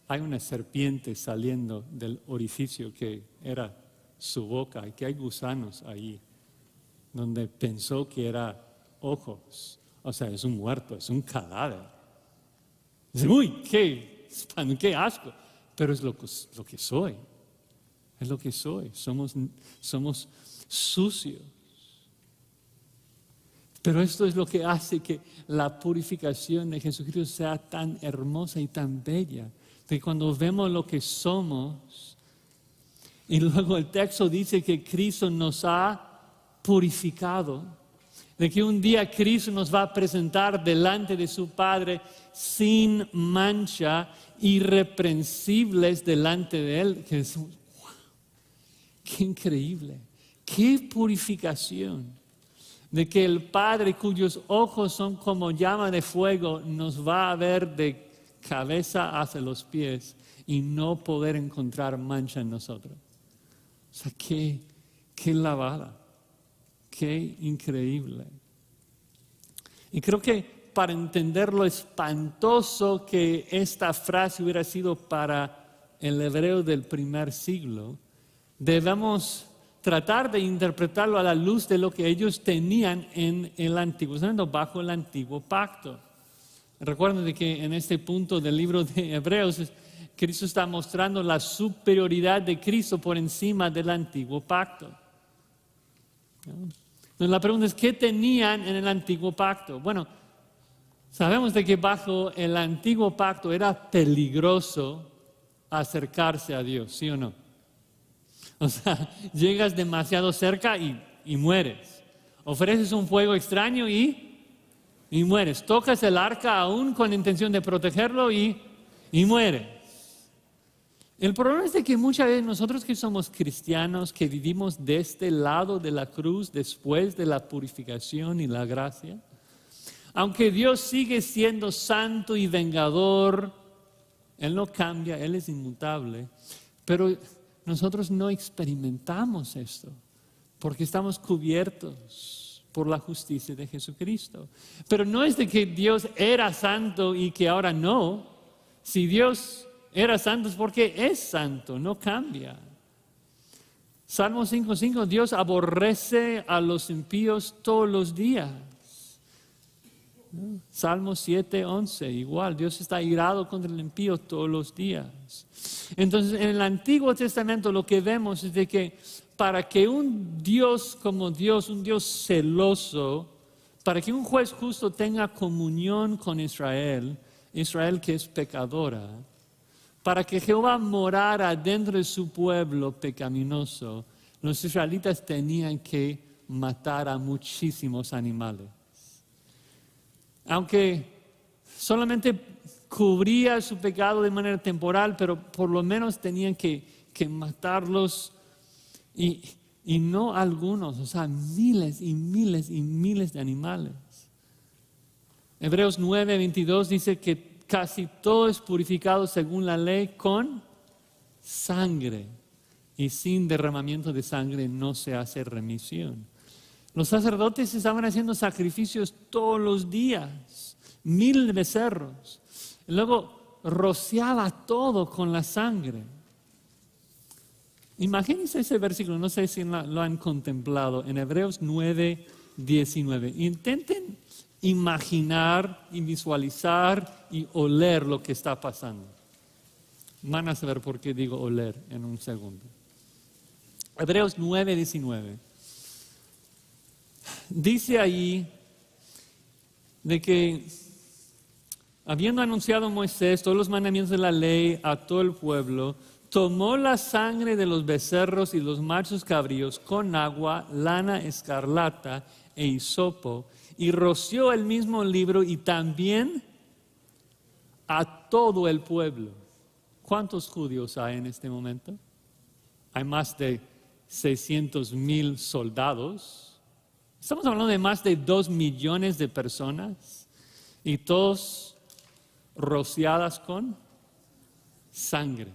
A: una serpiente saliendo del orificio que era su boca y que hay gusanos ahí, donde pensó que era ojos. O sea, es un muerto, es un cadáver. Dice, uy, qué asco. Pero es lo que soy. Es lo que soy. Somos sucios. Pero esto es lo que hace que la purificación de Jesucristo sea tan hermosa y tan bella. Que cuando vemos lo que somos, y luego el texto dice que Cristo nos ha purificado, de que un día Cristo nos va a presentar delante de su Padre sin mancha, irreprensibles delante de Él. Que es, wow, ¡qué increíble! ¡Qué purificación! De que el Padre, cuyos ojos son como llama de fuego, nos va a ver de cabeza hacia los pies y no poder encontrar mancha en nosotros. O sea, qué lavada, qué increíble. Y creo que para entender lo espantoso que esta frase hubiera sido para el hebreo del primer siglo, debemos tratar de interpretarlo a la luz de lo que ellos tenían en el Antiguo Testamento, bajo el Antiguo Pacto. Recuerden de que en este punto del libro de Hebreos, Cristo está mostrando la superioridad de Cristo por encima del Antiguo Pacto. Entonces la pregunta es, ¿qué tenían en el Antiguo Pacto? Bueno, sabemos de que bajo el Antiguo Pacto era peligroso acercarse a Dios, ¿sí o no? O sea, llegas demasiado cerca y mueres. Ofreces un fuego extraño y mueres. Tocas el arca aún con intención de protegerlo y mueres. El problema es de que muchas veces nosotros que somos cristianos, que vivimos de este lado de la cruz después de la purificación y la gracia, aunque Dios sigue siendo santo y vengador, Él no cambia, Él es inmutable, pero nosotros no experimentamos esto porque estamos cubiertos por la justicia de Jesucristo. Pero no es de que Dios era santo y que ahora no. Si Dios era santo es porque es santo, no cambia. Salmo 5:5, Dios aborrece a los impíos todos los días. Salmo 7:11, igual, Dios está irado contra el impío todos los días. Entonces, en el Antiguo Testamento lo que vemos es de que para que un Dios como Dios, un Dios celoso, para que un juez justo tenga comunión con Israel, Israel que es pecadora, para que Jehová morara dentro de su pueblo pecaminoso, los israelitas tenían que matar a muchísimos animales. Aunque solamente cubría su pecado de manera temporal, pero por lo menos tenían que matarlos y no algunos, o sea, miles y miles y miles de animales. Hebreos 9:22 dice que casi todo es purificado según la ley con sangre, y sin derramamiento de sangre no se hace remisión. Los sacerdotes estaban haciendo sacrificios todos los días, 1000 becerros. Luego rociaba todo con la sangre. Imagínense ese versículo, no sé si lo han contemplado, en Hebreos 9:19. Intenten imaginar y visualizar y oler lo que está pasando. Van a saber por qué digo oler en un segundo. Hebreos 9:19. Dice ahí de que habiendo anunciado Moisés todos los mandamientos de la ley a todo el pueblo, tomó la sangre de los becerros y los machos cabríos con agua, lana escarlata e hisopo, y roció el mismo libro y también a todo el pueblo. ¿Cuántos judíos hay en este momento? Hay más de 600,000 soldados. Estamos hablando de más de 2 millones de personas y todos rociadas con sangre.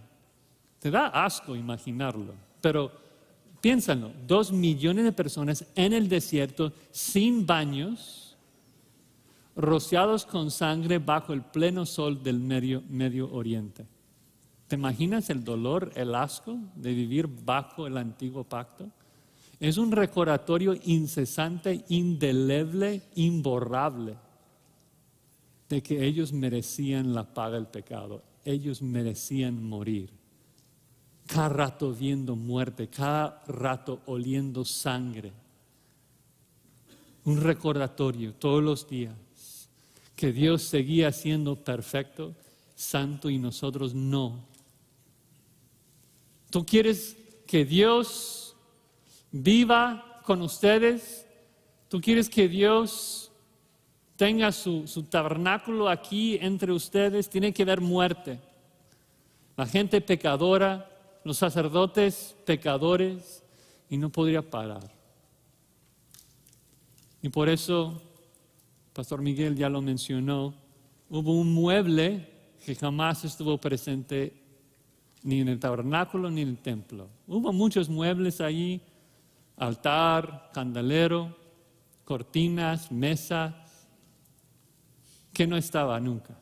A: Te da asco imaginarlo, pero piénsalo, 2 millones de personas en el desierto sin baños, rociados con sangre bajo el pleno sol del Medio Oriente. ¿Te imaginas el dolor, el asco de vivir bajo el antiguo pacto? Es un recordatorio incesante, indeleble, imborrable, de que ellos merecían la paga del pecado. Ellos merecían morir. Cada rato viendo muerte, cada rato oliendo sangre. un recordatorio todos los días que Dios seguía siendo perfecto, santo y nosotros no. ¿Tú quieres que Dios viva con ustedes? ¿Tú quieres que Dios tenga su tabernáculo aquí entre ustedes? Tiene que haber muerte. La gente pecadora, los sacerdotes pecadores, y no podría parar. Y por eso, Pastor Miguel ya lo mencionó, hubo un mueble que jamás estuvo presente ni en el tabernáculo ni en el templo. Hubo muchos muebles allí, altar, candelero, cortinas, mesas, que no estaba nunca.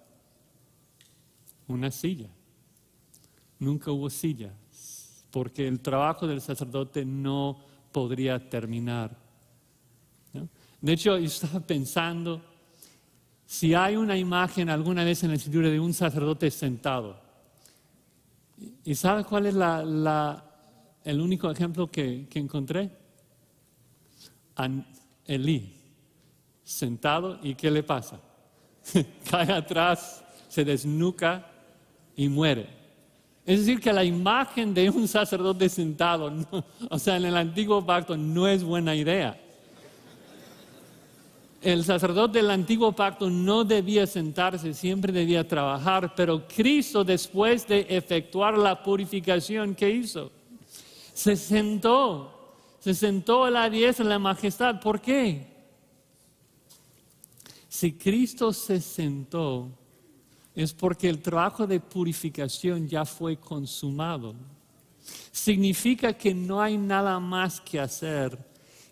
A: Una silla. Nunca hubo sillas, porque el trabajo del sacerdote no podría terminar, ¿no? De hecho, yo estaba pensando, si hay una imagen alguna vez en la Escritura de un sacerdote sentado, ¿y sabe cuál es el único ejemplo que encontré? Elí, sentado, ¿y qué le pasa? Cae atrás, se desnuca y muere. Es decir, que la imagen de un sacerdote sentado, o sea, en el antiguo pacto, no es buena idea. El sacerdote del antiguo pacto no debía sentarse, siempre debía trabajar, pero Cristo, después de efectuar la purificación, ¿qué hizo? Se sentó a la diestra de la majestad. ¿Por qué? Si Cristo se sentó, es porque el trabajo de purificación ya fue consumado. Significa que no hay nada más que hacer.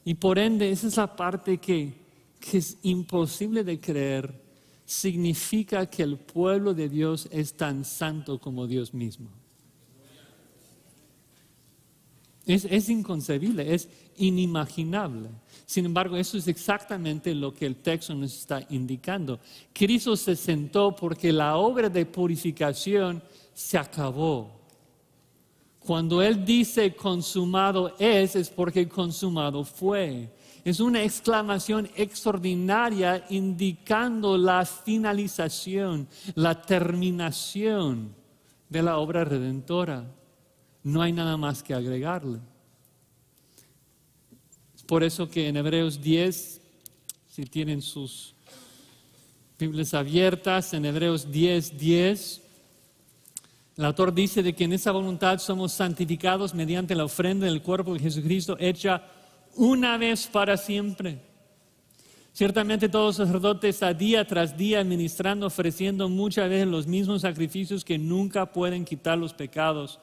A: Y por ende, esa es la parte que es imposible de creer. Significa que el pueblo de Dios es tan santo como Dios mismo. Es inconcebible, es inimaginable. Sin embargo, eso es exactamente lo que el texto nos está indicando. Cristo se sentó porque la obra de purificación se acabó. Cuando Él dice consumado es porque consumado fue. Es una exclamación extraordinaria indicando la finalización, la terminación de la obra redentora. No hay nada más que agregarle. Es por eso que en Hebreos 10, si tienen sus Biblias abiertas, en Hebreos 10:10, el autor dice de que en esa voluntad somos santificados mediante la ofrenda del cuerpo de Jesucristo hecha una vez para siempre. Ciertamente todos los sacerdotes a día tras día ministrando, ofreciendo muchas veces los mismos sacrificios que nunca pueden quitar los pecados.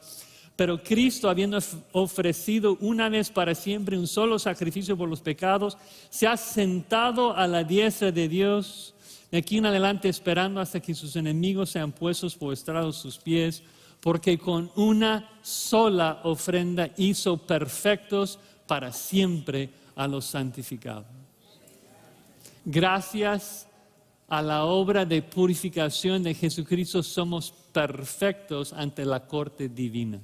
A: Pero Cristo, habiendo ofrecido una vez para siempre un solo sacrificio por los pecados, se ha sentado a la diestra de Dios, de aquí en adelante esperando hasta que sus enemigos sean puestos por estrados sus pies, porque con una sola ofrenda hizo perfectos para siempre a los santificados. Gracias a la obra de purificación de Jesucristo somos perfectos ante la corte divina.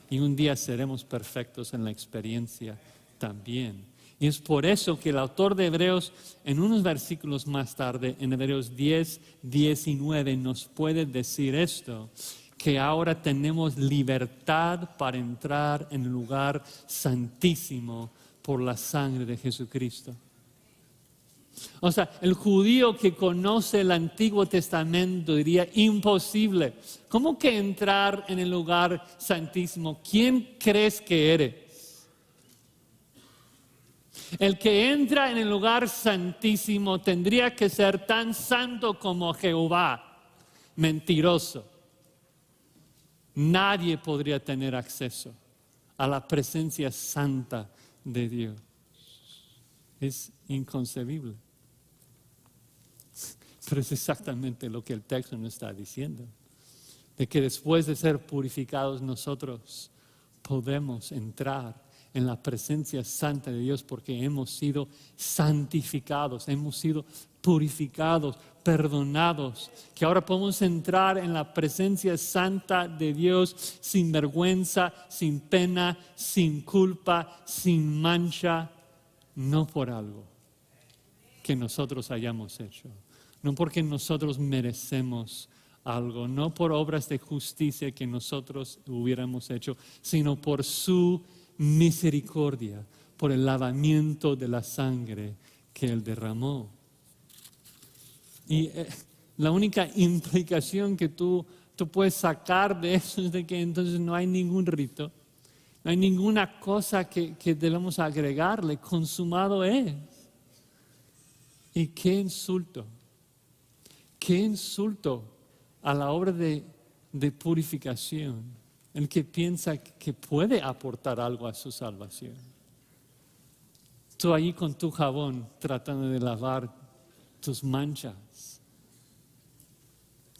A: Y un día seremos perfectos en la experiencia también. Y es por eso que el autor de Hebreos, en unos versículos más tarde, en Hebreos 10:19, nos puede decir esto, que ahora tenemos libertad para entrar en el lugar santísimo por la sangre de Jesucristo. O sea, el judío que conoce el Antiguo Testamento diría, imposible. ¿Cómo que entrar en el lugar santísimo? ¿Quién crees que eres? El que entra en el lugar santísimo tendría que ser tan santo como Jehová. Mentiroso. Nadie podría tener acceso a la presencia santa de Dios. Es inconcebible. Pero es exactamente lo que el texto nos está diciendo. De que después de ser purificados nosotros podemos entrar en la presencia santa de Dios porque hemos sido santificados, hemos sido purificados, perdonados. Que ahora podemos entrar en la presencia santa de Dios sin vergüenza, sin pena, sin culpa, sin mancha. No por algo, que nosotros hayamos hecho, no porque nosotros merecemos algo, no por obras de justicia que nosotros hubiéramos hecho, sino por su misericordia, por el lavamiento de la sangre que Él derramó. Y la única implicación que tú puedes sacar de eso es de que entonces no hay ningún rito, no hay ninguna cosa que debemos agregarle, consumado es. Y qué insulto a la obra de purificación, el que piensa que puede aportar algo a su salvación. Tú ahí con tu jabón tratando de lavar tus manchas,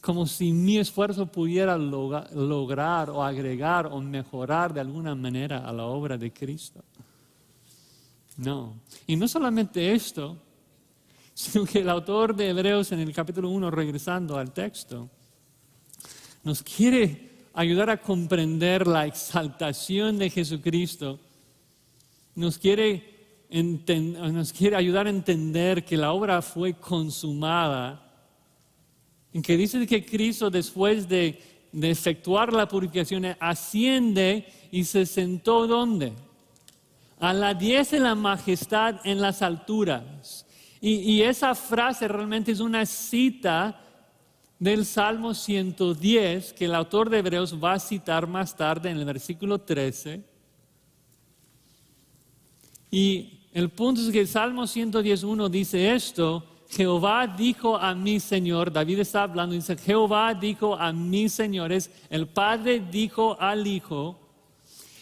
A: como si mi esfuerzo pudiera lograr o agregar o mejorar de alguna manera a la obra de Cristo. No, y no solamente esto, sino que el autor de Hebreos en el capítulo 1, regresando al texto, nos quiere ayudar a comprender la exaltación de Jesucristo, nos quiere ayudar a entender que la obra fue consumada, en que dice que Cristo, después de efectuar la purificación, asciende y se sentó ¿dónde? A la diestra de la majestad en las alturas. Y esa frase realmente es una cita del Salmo 110 que el autor de Hebreos va a citar más tarde en el versículo 13. Y el punto es que el Salmo 110:1 dice esto: Jehová dijo a mi Señor, David está hablando, dice, Jehová dijo a mis señores, el Padre dijo al Hijo,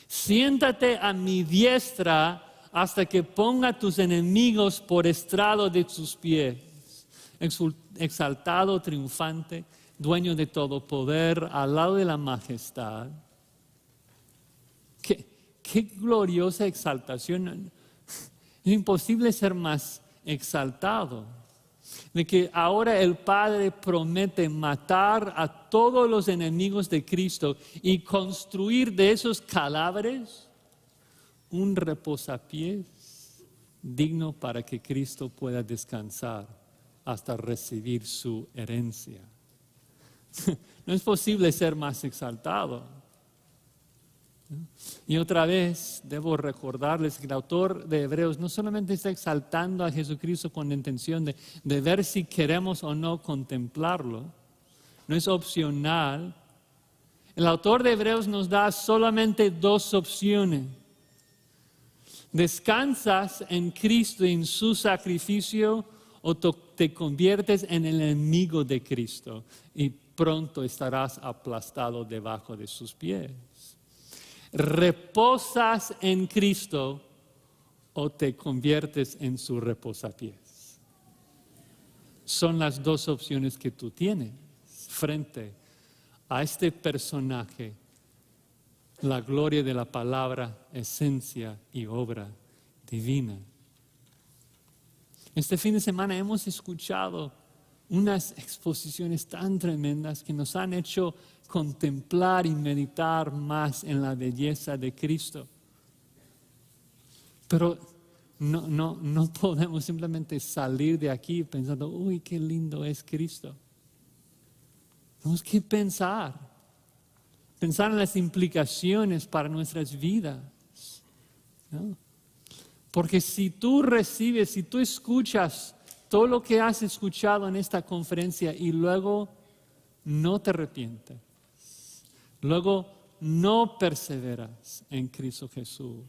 A: siéntate a mi diestra hasta que ponga tus enemigos por estrado de tus pies. Exaltado, triunfante, dueño de todo poder, al lado de la majestad. Qué gloriosa exaltación. Es imposible ser más exaltado. De que ahora el Padre promete matar a todos los enemigos de Cristo y construir de esos cadáveres un reposapiés digno para que Cristo pueda descansar hasta recibir su herencia. No es posible ser más exaltado. Y otra vez debo recordarles que el autor de Hebreos no solamente está exaltando a Jesucristo con la intención de ver si queremos o no contemplarlo, no es opcional. El autor de Hebreos nos da solamente dos opciones. ¿Descansas en Cristo y en su sacrificio o te conviertes en el enemigo de Cristo y pronto estarás aplastado debajo de sus pies? ¿Reposas en Cristo o te conviertes en su reposapiés? Son las dos opciones que tú tienes frente a este personaje, la gloria de la palabra, esencia y obra divina. Este fin de semana hemos escuchado unas exposiciones tan tremendas que nos han hecho contemplar y meditar más en la belleza de Cristo. Pero no podemos simplemente salir de aquí pensando, uy, qué lindo es Cristo. Tenemos que pensar en las implicaciones para nuestras vidas, ¿no? Porque si tú recibes, si tú escuchas todo lo que has escuchado en esta conferencia y luego no te arrepientes, luego no perseveras en Cristo Jesús,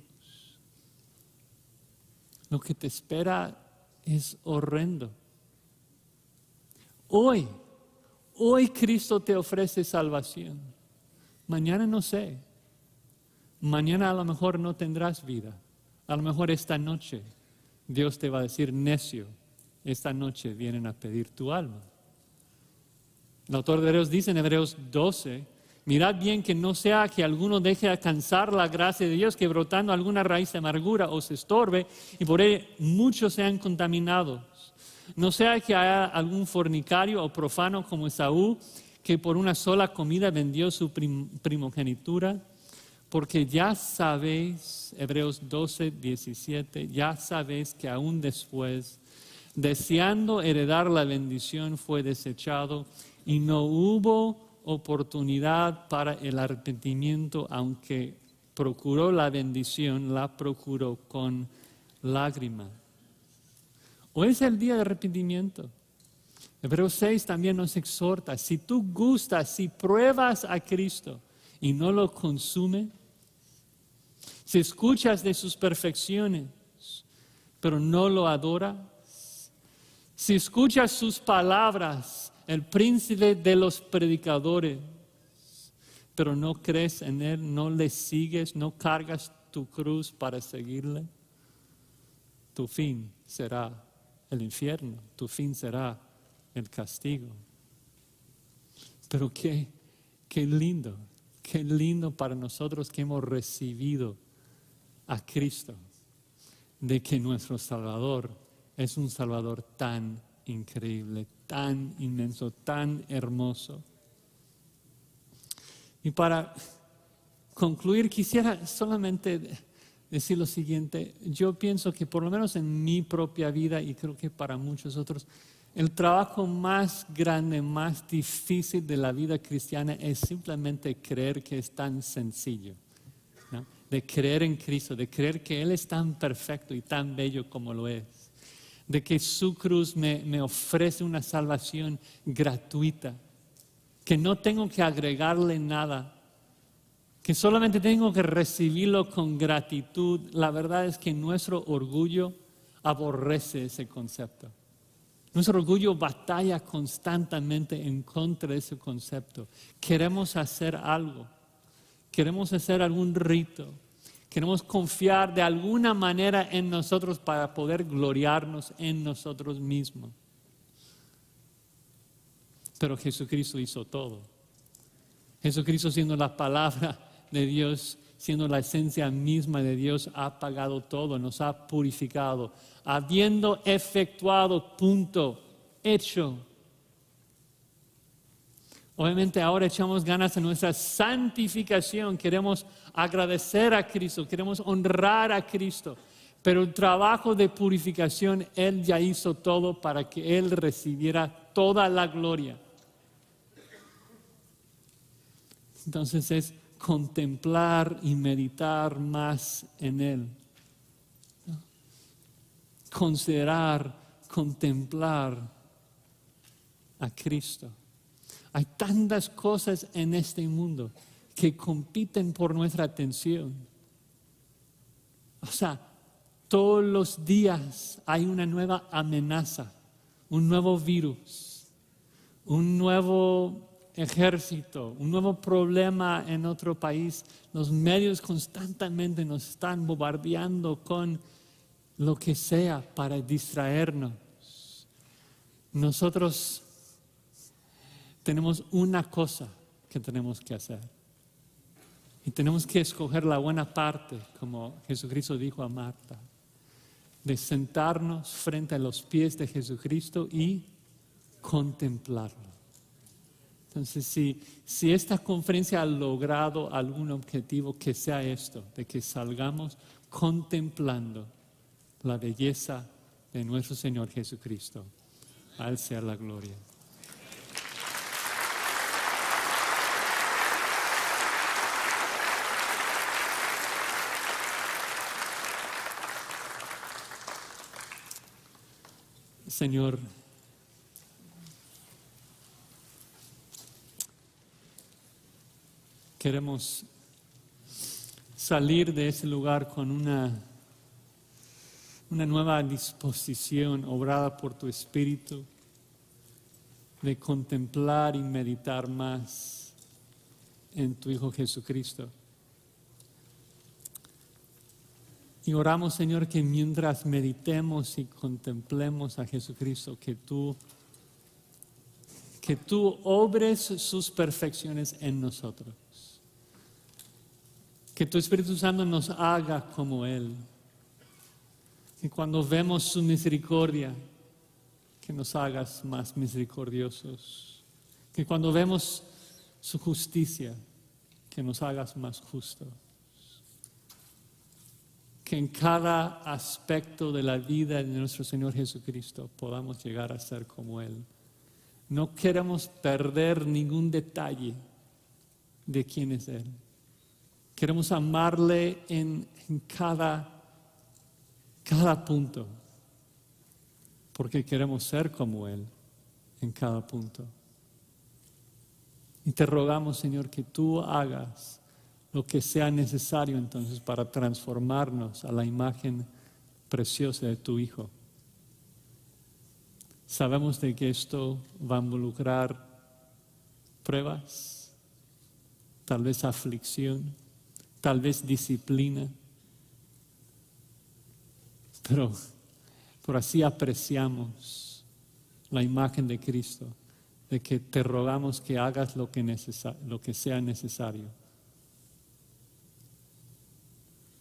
A: lo que te espera es horrendo. Hoy Cristo te ofrece salvación. Mañana no sé. Mañana a lo mejor no tendrás vida. A lo mejor esta noche Dios te va a decir, necio, esta noche vienen a pedir tu alma. El autor de Hebreos dice en Hebreos 12, mirad bien que no sea que alguno deje alcanzar la gracia de Dios, que brotando alguna raíz de amargura os estorbe y por él muchos sean contaminados. No sea que haya algún fornicario o profano como Esaú, que por una sola comida vendió su primogenitura. Porque ya sabéis, Hebreos 12, 17, ya sabéis que aún después deseando heredar la bendición, fue desechado y no hubo oportunidad para el arrepentimiento, aunque procuró la bendición, la procuró con lágrimas. Hoy es el día de arrepentimiento. Hebreos 6 también nos exhorta, si tú gustas, si pruebas a Cristo y no lo consume, si escuchas de sus perfecciones, pero no lo adoras, si escuchas sus palabras, el príncipe de los predicadores, pero no crees en Él, no le sigues, no cargas tu cruz para seguirle, tu fin será el infierno, tu fin será el castigo. Pero qué lindo para nosotros que hemos recibido a Cristo, de que nuestro Salvador es un Salvador tan increíble, tan inmenso, tan hermoso. Y para concluir, quisiera solamente decir lo siguiente. Yo pienso que por lo menos en mi propia vida, y creo que para muchos otros, el trabajo más grande, más difícil de la vida cristiana es simplemente creer que es tan sencillo, ¿no? De creer en Cristo, de creer que Él es tan perfecto y tan bello como lo es. De que su cruz me ofrece una salvación gratuita, que no tengo que agregarle nada, que solamente tengo que recibirlo con gratitud. La verdad es que nuestro orgullo aborrece ese concepto. Nuestro orgullo batalla constantemente en contra de ese concepto. Queremos hacer algo, queremos hacer algún rito, queremos confiar de alguna manera en nosotros para poder gloriarnos en nosotros mismos. Pero Jesucristo hizo todo. Jesucristo, siendo la palabra de Dios, siendo la esencia misma de Dios, ha pagado todo, nos ha purificado, habiendo efectuado, punto, hecho. Obviamente ahora echamos ganas en nuestra santificación, queremos agradecer a Cristo, queremos honrar a Cristo, pero el trabajo de purificación Él ya hizo todo para que Él recibiera toda la gloria. Entonces es contemplar y meditar más en Él. Considerar, contemplar a Cristo. Hay tantas cosas en este mundo que compiten por nuestra atención. O sea, todos los días hay una nueva amenaza, un nuevo virus, un nuevo ejército, un nuevo problema en otro país. Los medios constantemente nos están bombardeando con lo que sea para distraernos. Nosotros tenemos una cosa que tenemos que hacer. Y tenemos que escoger la buena parte, como Jesucristo dijo a Marta, de sentarnos frente a los pies de Jesucristo y contemplarlo. Entonces, si esta conferencia ha logrado algún objetivo, que sea esto, de que salgamos contemplando la belleza de nuestro Señor Jesucristo. A Él sea la gloria. Señor, queremos salir de ese lugar con una nueva disposición obrada por tu Espíritu de contemplar y meditar más en tu Hijo Jesucristo. Y oramos, Señor, que mientras meditemos y contemplemos a Jesucristo, que tú obres sus perfecciones en nosotros. Que tu Espíritu Santo nos haga como Él. Y cuando vemos su misericordia, que nos hagas más misericordiosos. Que cuando vemos su justicia, que nos hagas más justos. que en cada aspecto de la vida de nuestro Señor Jesucristo podamos llegar a ser como Él. No queremos perder ningún detalle de quién es Él. Queremos amarle en cada punto, porque queremos ser como Él en cada punto. Y te rogamos, Señor, que tú hagas lo que sea necesario entonces para transformarnos a la imagen preciosa de tu Hijo. Sabemos de que esto va a involucrar pruebas, tal vez aflicción, tal vez disciplina, pero así apreciamos la imagen de Cristo, de que te rogamos que hagas lo que sea necesario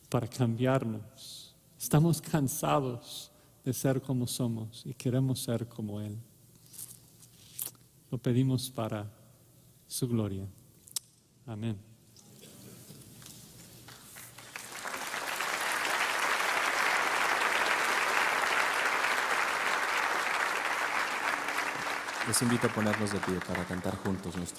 A: para cambiarnos. Estamos cansados de ser como somos y queremos ser como Él. Lo pedimos para su gloria. Amén.
B: Les invito a ponernos de pie para cantar juntos nuestro